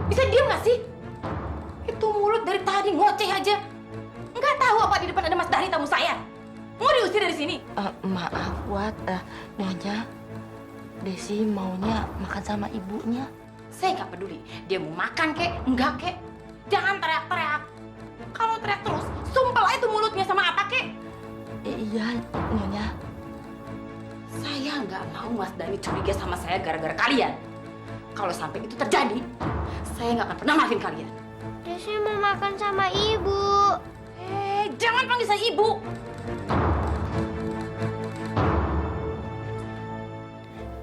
Bisa diem gak sih? Itu mulut dari tadi ngoceh aja. Nggak tahu apa di depan ada Mas Dhani tamu saya. Mau diusir dari sini? Maaf, Wat. Nyonya, Desi maunya makan sama ibunya. Saya nggak peduli. Dia mau makan kek, enggak kek. Jangan teriak-teriak. Kalau teriak terus, sumpel aja tuh mulutnya sama apa kek. Iya, Nyonya. Saya nggak mau Mas Dhani curiga sama saya gara-gara kalian. Kalau sampai itu terjadi, saya nggak akan pernah maafin kalian. Desi mau makan sama ibu. Jangan panggil saya ibu.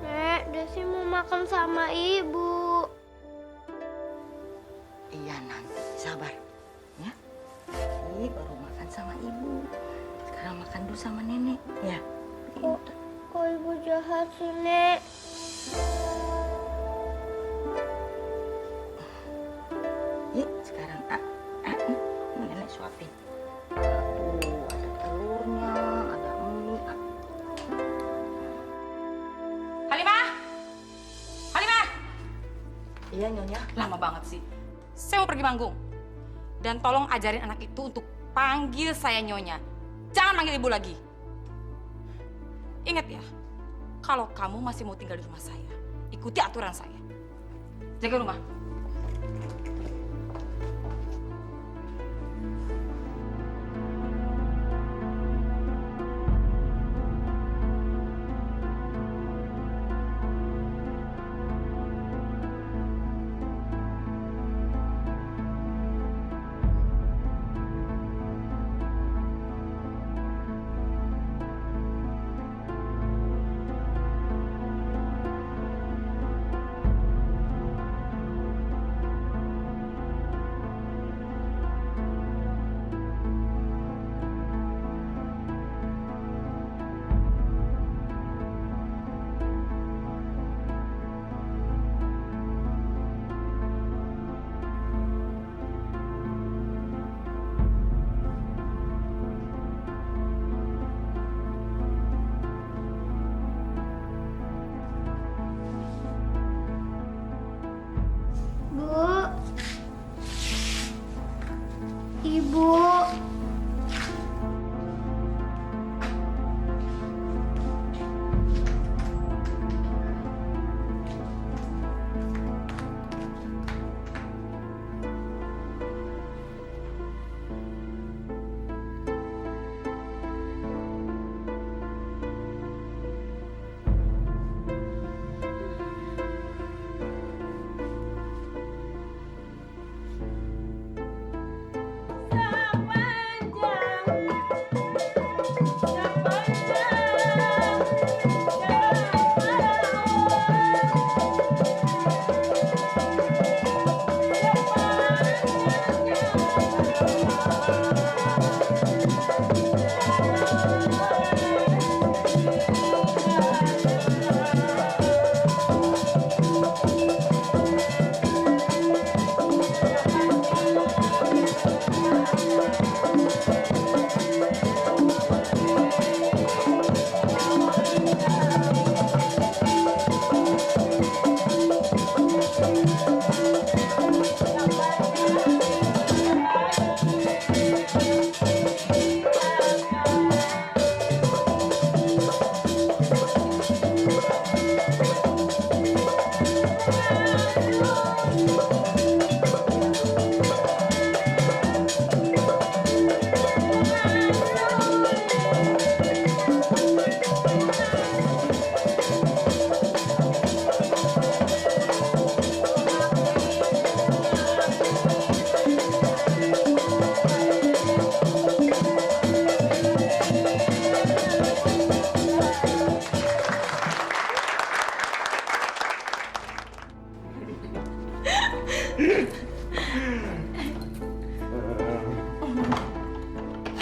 Nek, Desi mau makan sama ibu. Iya, nanti sabar. Ya. Desi baru makan sama ibu. Sekarang makan dulu sama nenek. Ya. Kok ibu jahat sih, Nek? Yuk, sekarang nenek suapin. Tuh, ada telurnya, ada mie. Halimah! Halimah! Iya, Nyonya. Lama banget sih. Saya mau pergi manggung. Dan tolong ajarin anak itu untuk panggil saya Nyonya. Jangan manggil ibu lagi. Ingat ya, kalau kamu masih mau tinggal di rumah saya, ikuti aturan saya. Jaga rumah. Ibu.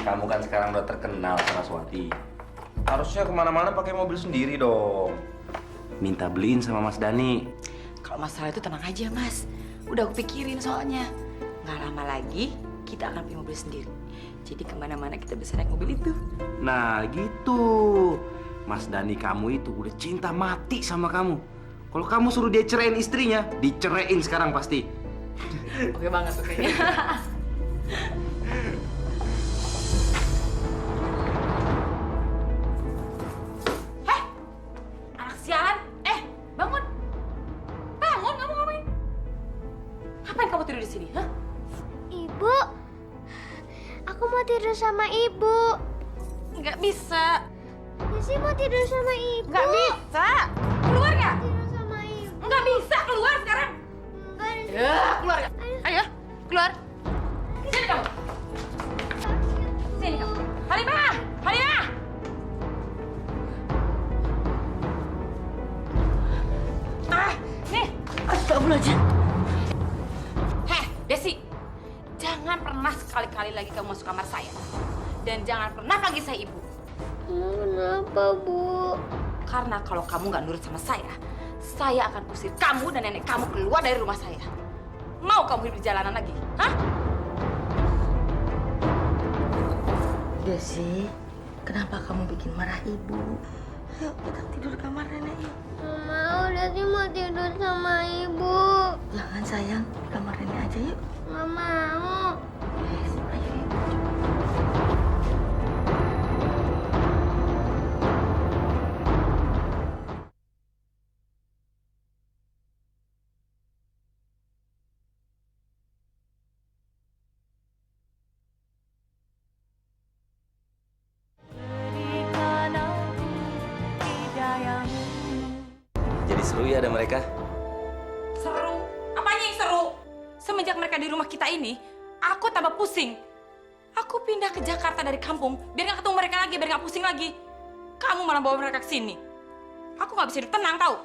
Kamu kan sekarang udah terkenal, Saraswati. Harusnya kemana-mana pakai mobil sendiri dong. Minta beliin sama Mas Dani. Kalau masalah itu tenang aja, Mas. Udah aku pikirin soalnya. Nggak lama lagi kita akan punya mobil sendiri. Jadi kemana-mana kita bisa naik mobil itu. Nah gitu. Mas Dani kamu itu udah cinta mati sama kamu. Kalau kamu suruh dia ceraiin istrinya, diceraiin sekarang pasti. Oke banget tuh kayaknya. Heh, anak sialan. Bangun. Bangun, kamu ngapain? Ngapain kamu tidur di sini, hah? Ibu, aku mau tidur sama ibu. Nggak bisa. Desi mau tidur sama ibu. Nggak bisa. Keluar nggak? Tidur sama ibu. Nggak bisa, keluar sekarang. Enggak, Desi. Ya, keluar nggak? Ayo, keluar. Sini kamu. Sini kamu. Halimah! Halimah! Nih. Astagfirullahaladzim. Heh, Desi. Jangan pernah sekali-kali lagi kamu masuk kamar saya. Dan jangan pernah panggil saya ibu. Kenapa, Bu? Karena kalau kamu nggak nurut sama saya akan usir kamu dan nenek kamu keluar dari rumah saya. Mau kamu hidup di jalanan lagi? Hah? Desi, kenapa kamu bikin marah ibu? Ayo kita tidur di kamar nenek yuk. Nggak mau, Desi mau tidur sama ibu. Jangan sayang, di kamar nenek aja yuk. Nggak mau. Yes, ayo yuk. Jadi seru ya ada mereka. Seru? Apanya yang seru? Semenjak mereka di rumah kita ini, aku tambah pusing. Aku pindah ke Jakarta dari kampung, biar nggak ketemu mereka lagi, biar nggak pusing lagi. Kamu malah bawa mereka ke sini. Aku nggak bisa hidup tenang, tau?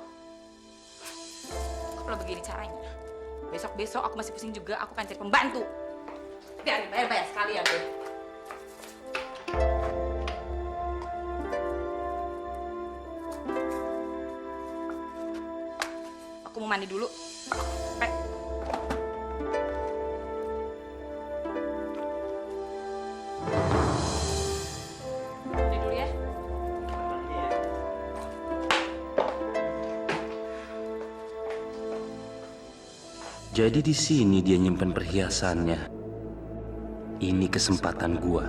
Kalau begini caranya, besok-besok aku masih pusing juga, aku akan cari pembantu. Biar bayar-bayar sekalian deh. Aku mau mandi dulu. Capek. Mandi dulu ya. Jadi di sini dia nyimpen perhiasannya. Ini kesempatan gua.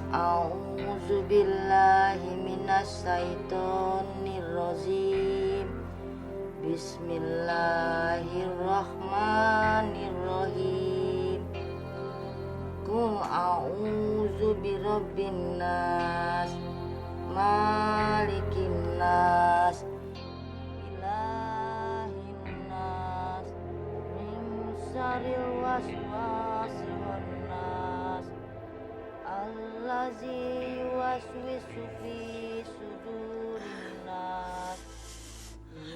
A'udzu billahi minasyaitonir rajim. Bismillahirrahmanirrahim. Qul a'udzu birabbin nas, malikin nas, ilahin nas, min syarril waswasil khannas, allazi yuwaswisu fi sudurin nas.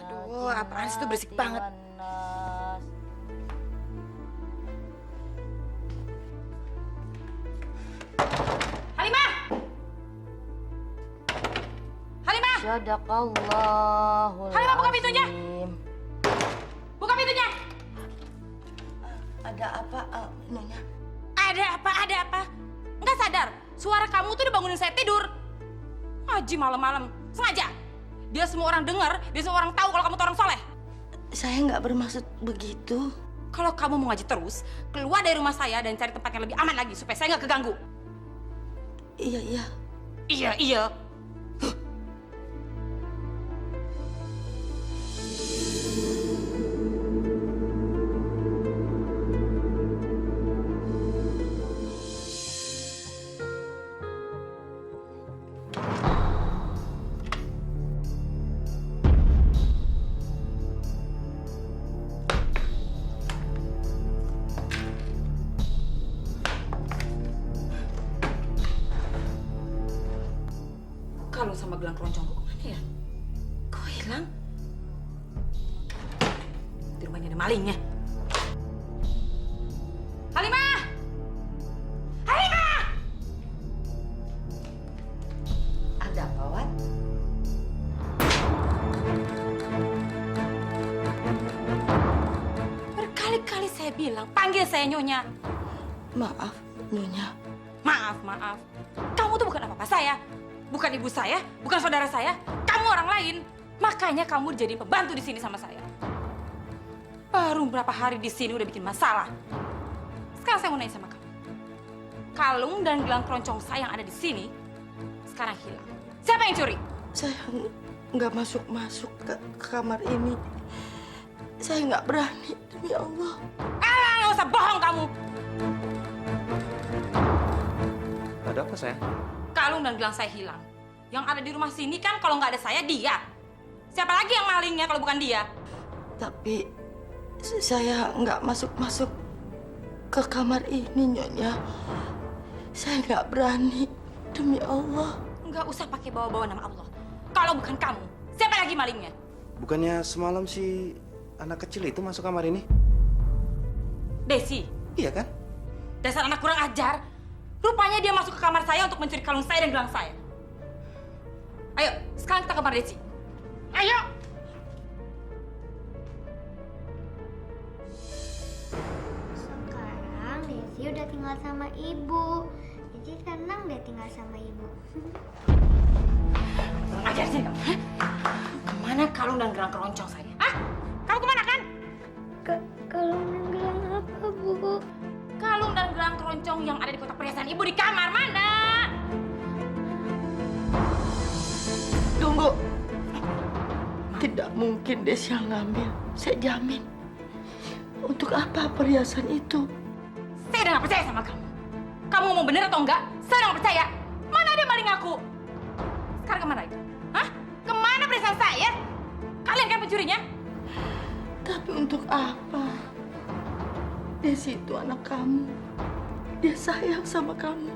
Aduh, apaan sih itu berisik banget. Halimah! Halimah! Sadaqallahul Halimah, buka pintunya! azim. Buka pintunya! Ada apa, Nyonya? Ada apa? Ada apa? Nggak sadar? Suara kamu tuh udah bangunin saya tidur. Ngaji malam-malam. Sengaja. Dia semua orang dengar, dia semua orang tahu kalau kamu tuh orang soleh. Saya nggak bermaksud begitu. Kalau kamu mau ngaji terus, keluar dari rumah saya dan cari tempat yang lebih aman lagi supaya saya nggak keganggu. Iya, iya. Iya, iya. Kalung sama gelang keroncong kok kemana ya? Kok hilang? Di rumahnya ada malingnya. Halimah! Halimah! Ada apa, Wan? Berkali-kali saya bilang, panggil saya Nyonya. Maaf, Nyonya. Maaf. Kamu tuh bukan apa-apa saya. Bukan ibu saya, bukan saudara saya. Kamu orang lain. Makanya kamu jadi pembantu di sini sama saya. Baru berapa hari di sini udah bikin masalah. Sekarang saya mau nanya sama kamu. Kalung dan gelang keroncong saya yang ada di sini sekarang hilang. Siapa yang curi? Saya nggak masuk ke kamar ini. Saya nggak berani, demi Allah. Alah, nggak usah bohong kamu. Ada apa, sayang? Kalung dan gelang saya hilang. Yang ada di rumah sini kan kalau nggak ada saya, dia. Siapa lagi yang malingnya kalau bukan dia? Tapi saya nggak masuk ke kamar ini, Nyonya. Saya nggak berani, demi Allah. Nggak usah pakai bawa-bawa nama Allah. Kalau bukan kamu, siapa lagi malingnya? Bukannya semalam si anak kecil itu masuk kamar ini? Desi. Iya kan? Dasar anak kurang ajar. Rupanya dia masuk ke kamar saya untuk mencuri kalung saya dan gelang saya. Ayo, sekarang kita ke kamar Desi. Ayo! Sekarang Desi udah tinggal sama ibu. Desi senang deh tinggal sama ibu. Kurang ajar sih kamu. Hah? Kemana kalung dan gelang keroncong saya? Hah? Kamu kemana kan? Kalau gelang apa, Bu? Kalung dan gelang keroncong yang ada di kotak perhiasan ibu di kamar mana? Tunggu. Tidak mungkin Desi yang ngambil. Saya jamin. Untuk apa perhiasan itu? Saya udah gak percaya sama kamu. Kamu ngomong bener atau enggak? Saya udah gak percaya. Mana ada maling aku? Sekarang kemana itu? Hah? Kemana perhiasan saya? Kalian kan pencurinya? Tapi untuk apa? Desi itu anak kamu. Dia sayang sama kamu.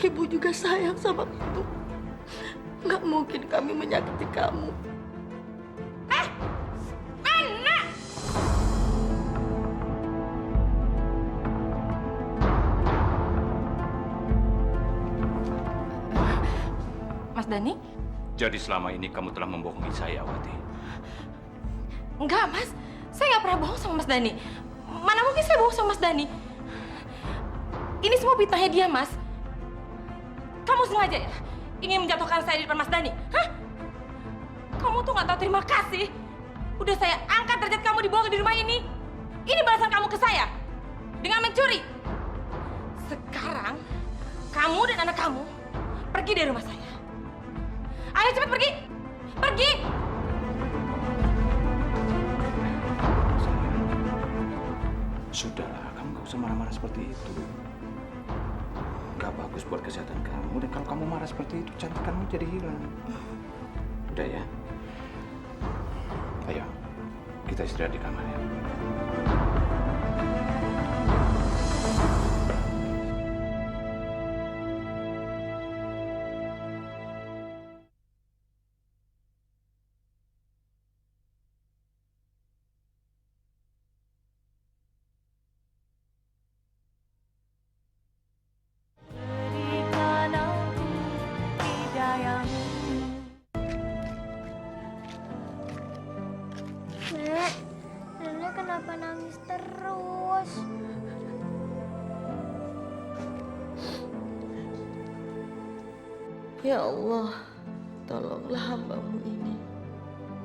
Ibu juga sayang sama kamu. Nggak mungkin kami menyakiti kamu. Mana? Mas Dani? Jadi selama ini kamu telah membohongi saya, Wati. Enggak, Mas. Saya nggak pernah bohong sama Mas Dani. Mana mungkin saya bohong sama Mas Dani? Ini semua fitnahnya dia, Mas. Kamu sengaja ya ingin menjatuhkan saya di depan Mas Dani? Hah? Kamu tuh nggak tahu terima kasih. Udah saya angkat derajat kamu dibawa di rumah ini. Ini balasan kamu ke saya dengan mencuri. Sekarang kamu dan anak kamu pergi dari rumah saya. Ayo cepat pergi. Pergi. Sudahlah, kamu gak usah marah-marah seperti itu. Gak bagus buat kesehatan kamu. Dan kalau kamu marah seperti itu, cantik kamu jadi hilang. Udah ya. Ayo, kita istirahat di kamar ya. Nenek kenapa nangis terus? Ya Allah, tolonglah hambamu ini.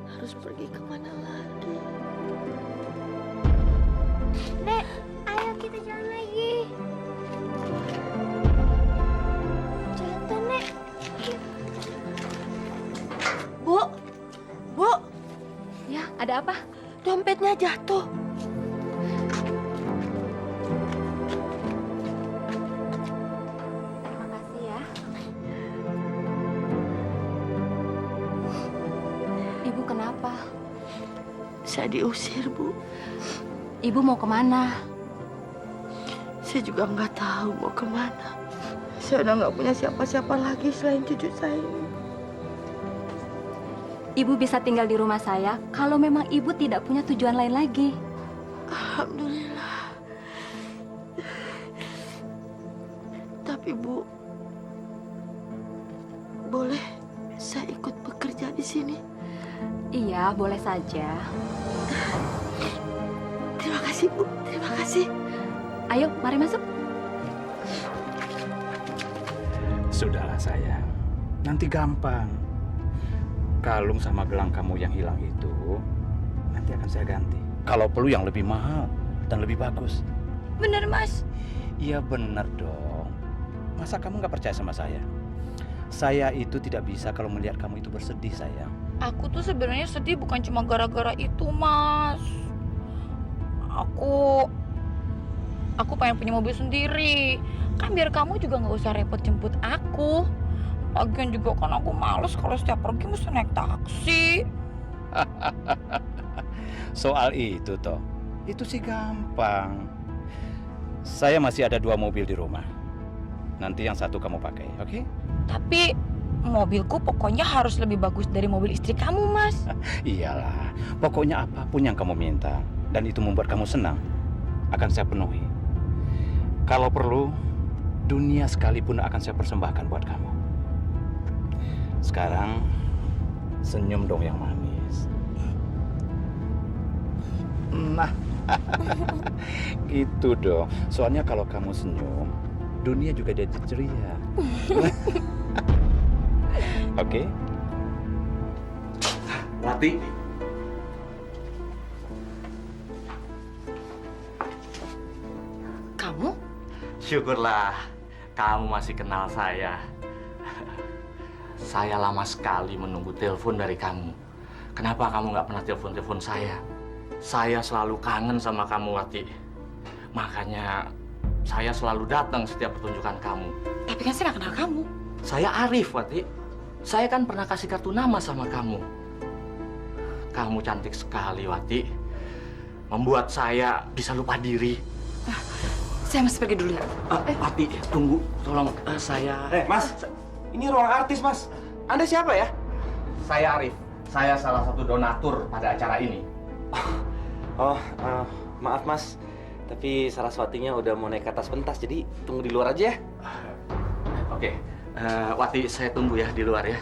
Harus pergi kemana lagi? Nek, ayo kita jalan lagi. Jalan, Nek. Bu, Bu, Ya, ada apa? dompetnya jatuh. Terima kasih ya. Ibu kenapa? Saya diusir, Bu. Ibu mau kemana? Saya juga nggak tahu mau kemana. Saya udah nggak punya siapa-siapa lagi selain cucu saya ini. Ibu bisa tinggal di rumah saya kalau memang ibu tidak punya tujuan lain lagi. Alhamdulillah. Tapi Bu, boleh saya ikut bekerja di sini? Iya, boleh saja. Terima kasih Bu, terima kasih. Ayo, mari masuk. Sudahlah sayang, nanti gampang. Kalung sama gelang kamu yang hilang itu nanti akan saya ganti. Kalau perlu yang lebih mahal dan lebih bagus. Bener, Mas. Iya benar dong. Masa kamu nggak percaya sama saya? Saya itu tidak bisa kalau melihat kamu itu bersedih, sayang. Aku tuh sebenarnya sedih bukan cuma gara-gara itu, Mas. Aku pengen punya mobil sendiri. Kan biar kamu juga nggak usah repot jemput aku. Lagian juga kan aku males kalau setiap pergi mesti naik taksi. Soal itu toh, itu sih gampang. Saya masih ada 2 mobil di rumah. Nanti yang satu kamu pakai, oke? Tapi mobilku pokoknya harus lebih bagus dari mobil istri kamu, Mas. Iyalah, pokoknya apapun yang kamu minta dan itu membuat kamu senang, akan saya penuhi. Kalau perlu, dunia sekalipun akan saya persembahkan buat kamu. Sekarang, senyum dong yang manis. Nah, gitu dong. Soalnya kalau kamu senyum, dunia juga jadi ceria. Oke? Wati. Kamu? Syukurlah kamu masih kenal saya. Saya lama sekali menunggu telepon dari kamu. Kenapa kamu nggak pernah telepon saya? Saya selalu kangen sama kamu, Wati. Makanya saya selalu datang setiap pertunjukan kamu. Tapi kan saya nggak kenal kamu. Saya Arif, Wati. Saya kan pernah kasih kartu nama sama kamu. Kamu cantik sekali, Wati. Membuat saya bisa lupa diri. Saya masih pergi dulu ya. Wati, tunggu. Tolong saya... Mas. Ini ruang artis, Mas. Anda siapa ya? Saya Arif. Saya salah satu donatur pada acara ini. Maaf, Mas. Tapi Saraswatinya udah mau naik ke atas pentas, jadi tunggu di luar aja ya. Oke. Wati, saya tunggu ya di luar ya.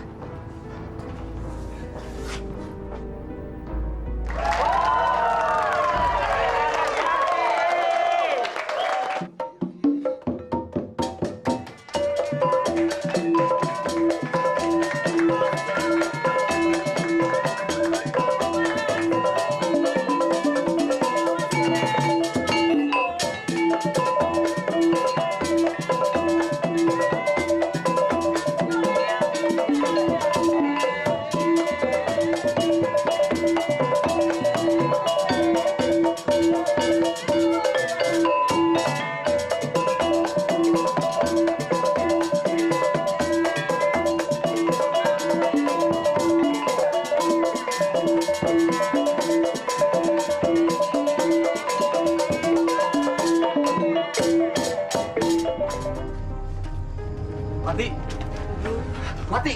Wati!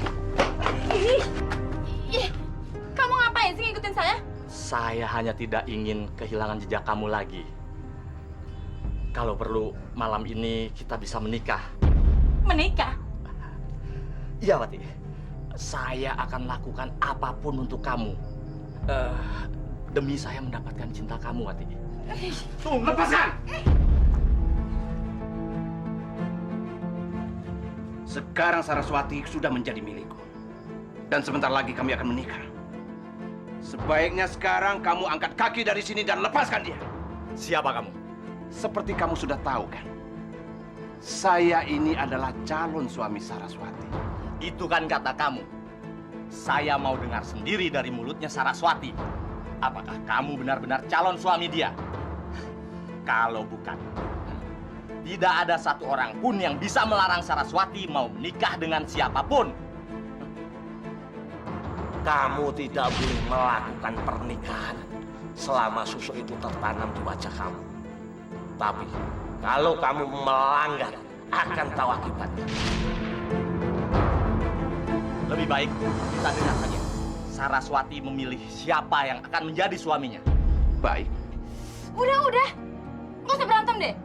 Kamu ngapain sih ngikutin saya? Saya hanya tidak ingin kehilangan jejak kamu lagi. Kalau perlu, malam ini kita bisa menikah. Menikah? Iya, Wati. Saya akan lakukan apapun untuk kamu. Demi saya mendapatkan cinta kamu, Wati. Tunggu, lepaskan! Sekarang Saraswati sudah menjadi milikku. Dan sebentar lagi kami akan menikah. Sebaiknya sekarang kamu angkat kaki dari sini dan lepaskan dia. Siapa kamu? Seperti kamu sudah tahu kan? Saya ini adalah calon suami Saraswati. Itu kan kata kamu. Saya mau dengar sendiri dari mulutnya Saraswati. Apakah kamu benar-benar calon suami dia? Kalau bukan, tidak ada satu orang pun yang bisa melarang Saraswati mau menikah dengan siapapun. Kamu tidak boleh melakukan pernikahan selama susu itu tertanam di wajah kamu. Tapi kalau kamu melanggar akan tahu akibatnya. Lebih baik kita dengar saja. Saraswati memilih siapa yang akan menjadi suaminya. Baik. Udah. Nggak usah berantem deh.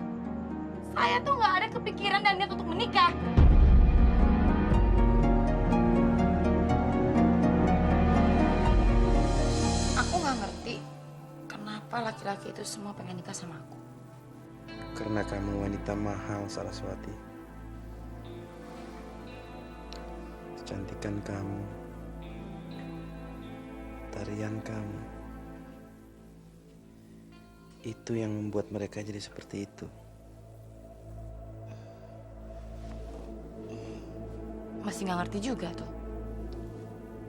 Saya tuh nggak ada kepikiran dan niat untuk menikah. Aku nggak ngerti kenapa laki-laki itu semua pengen nikah sama aku. Karena kamu wanita mahal, Saraswati. Kecantikan kamu, tarian kamu, itu yang membuat mereka jadi seperti itu. Masih nggak ngerti juga tuh.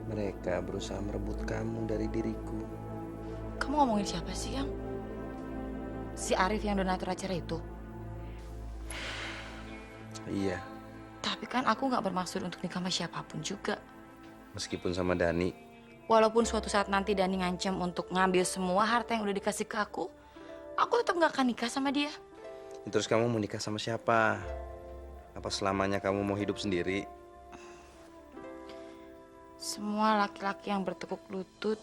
Mereka berusaha merebut kamu dari diriku. Kamu ngomongin siapa sih, Yang? Si Arif yang donatur acara itu? Iya, Tapi kan aku nggak bermaksud untuk nikah sama siapapun juga. meskipun sama Dani. Walaupun suatu saat nanti Dani ngancam untuk ngambil semua harta yang udah dikasih ke aku tetap nggak akan nikah sama dia. Terus kamu mau nikah sama siapa? Apa selamanya kamu mau hidup sendiri? Semua laki-laki yang bertekuk lutut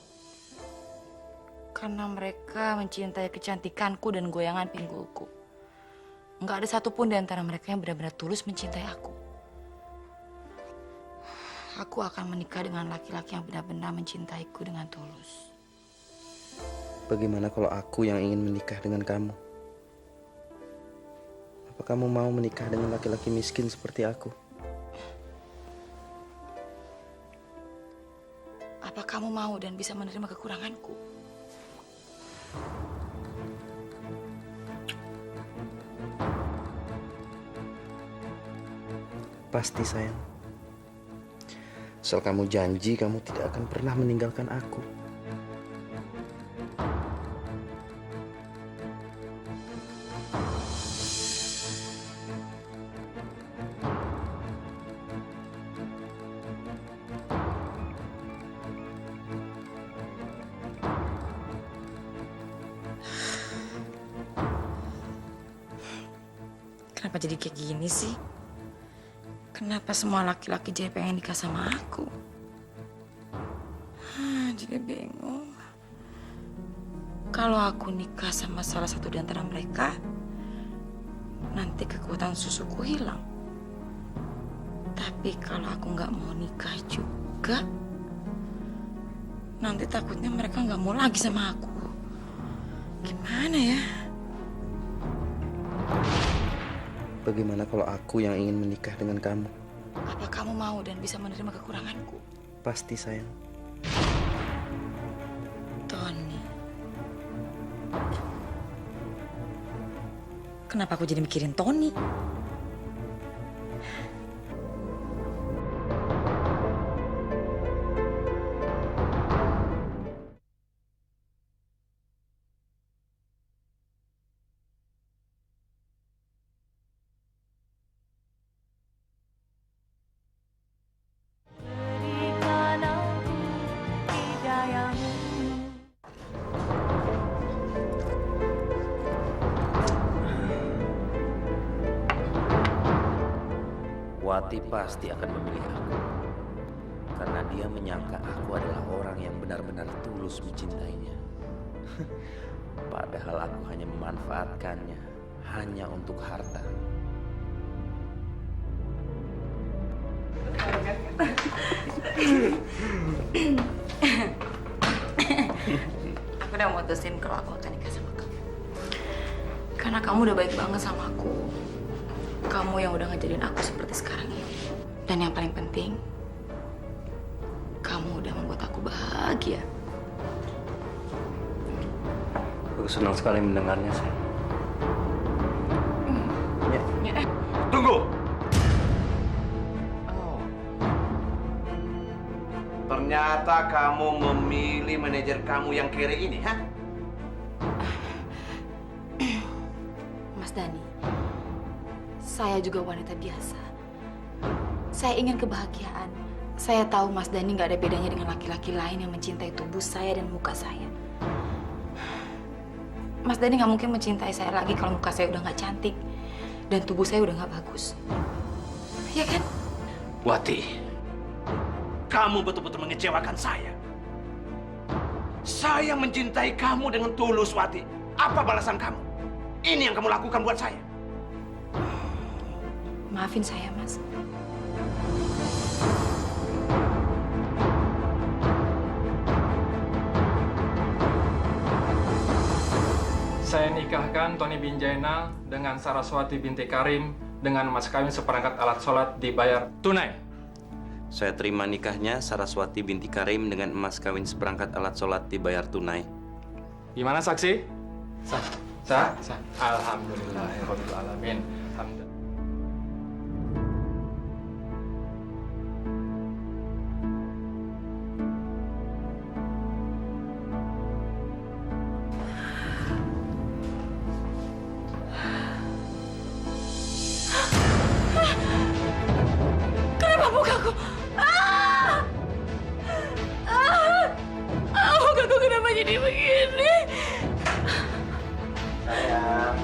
karena mereka mencintai kecantikanku dan goyangan pinggulku. Nggak ada satupun di antara mereka yang benar-benar tulus mencintai aku. Aku akan menikah dengan laki-laki yang benar-benar mencintaiku dengan tulus. Bagaimana kalau aku yang ingin menikah dengan kamu? Apa kamu mau menikah dengan laki-laki miskin seperti aku? Apa kamu mau dan bisa menerima kekuranganku? Pasti sayang. Asal kamu janji kamu tidak akan pernah meninggalkan aku. Kenapa jadi kayak gini sih? Kenapa semua laki-laki jadi pengen nikah sama aku? Jadi bingung. Kalau aku nikah sama salah satu di antara mereka, nanti kekuatan susuku hilang. Tapi kalau aku nggak mau nikah juga, nanti takutnya mereka nggak mau lagi sama aku. Gimana ya? Bagaimana kalau aku yang ingin menikah dengan kamu? Apa kamu mau dan bisa menerima kekuranganku? Pasti sayang. Tony. Kenapa aku jadi mikirin Tony? Wati pasti akan memilih aku. Karena dia menyangka aku adalah orang yang benar-benar tulus mencintainya. Padahal aku hanya memanfaatkannya hanya untuk harta. Aku udah mutusin kalau aku akan nikah sama kamu. Karena kamu udah baik banget sama aku. Kamu yang udah ngajarin aku seperti sekarang ini. Dan yang paling penting, kamu udah membuat aku bahagia. Aku senang sekali mendengarnya, sayang. Tunggu! Ternyata kamu memilih manajer kamu yang kere ini, ha? Mas Dani, saya juga wanita biasa. Saya ingin kebahagiaan. Saya tahu Mas Dani nggak ada bedanya dengan laki-laki lain yang mencintai tubuh saya dan muka saya. Mas Dani nggak mungkin mencintai saya lagi kalau muka saya udah nggak cantik. Dan tubuh saya udah nggak bagus. Ya kan? Wati, kamu betul-betul mengecewakan saya. Saya mencintai kamu dengan tulus, Wati. Apa balasan kamu? Ini yang kamu lakukan buat saya. Maafin saya, Mas. Saya nikahkan Tony Binjaina dengan Saraswati binti Karim dengan mas kawin seperangkat alat sholat dibayar tunai. Saya terima nikahnya Saraswati binti Karim dengan emas kawin seperangkat alat sholat dibayar tunai. Gimana saksi? Sah. Sah? Sah. Alhamdulillahirabbil alamin. Alhamdulillah. Kenapa mukaku? Mukaku kenapa jadi begini? Sayang.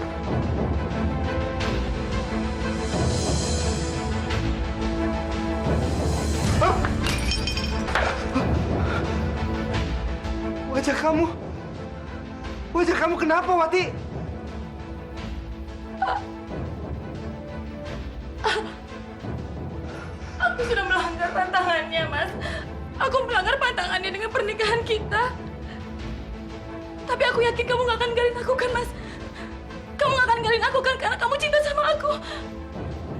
Wajah kamu kenapa, Wati? Aku sudah melanggar pantangannya, Mas. Aku melanggar pantangannya dengan pernikahan kita. Tapi aku yakin kamu gak akan galin aku kan, Mas? Kamu gak akan galin aku kan karena kamu cinta sama aku.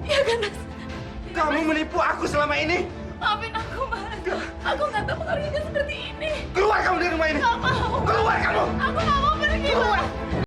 Iya kan, Mas? Kamu menipu aku selama ini. Maafin aku, Mas. Aku gak tahu pengaruhnya seperti ini. Keluar kamu dari rumah ini. Gak mau. Keluar kamu. Aku gak mau pergi, Mas.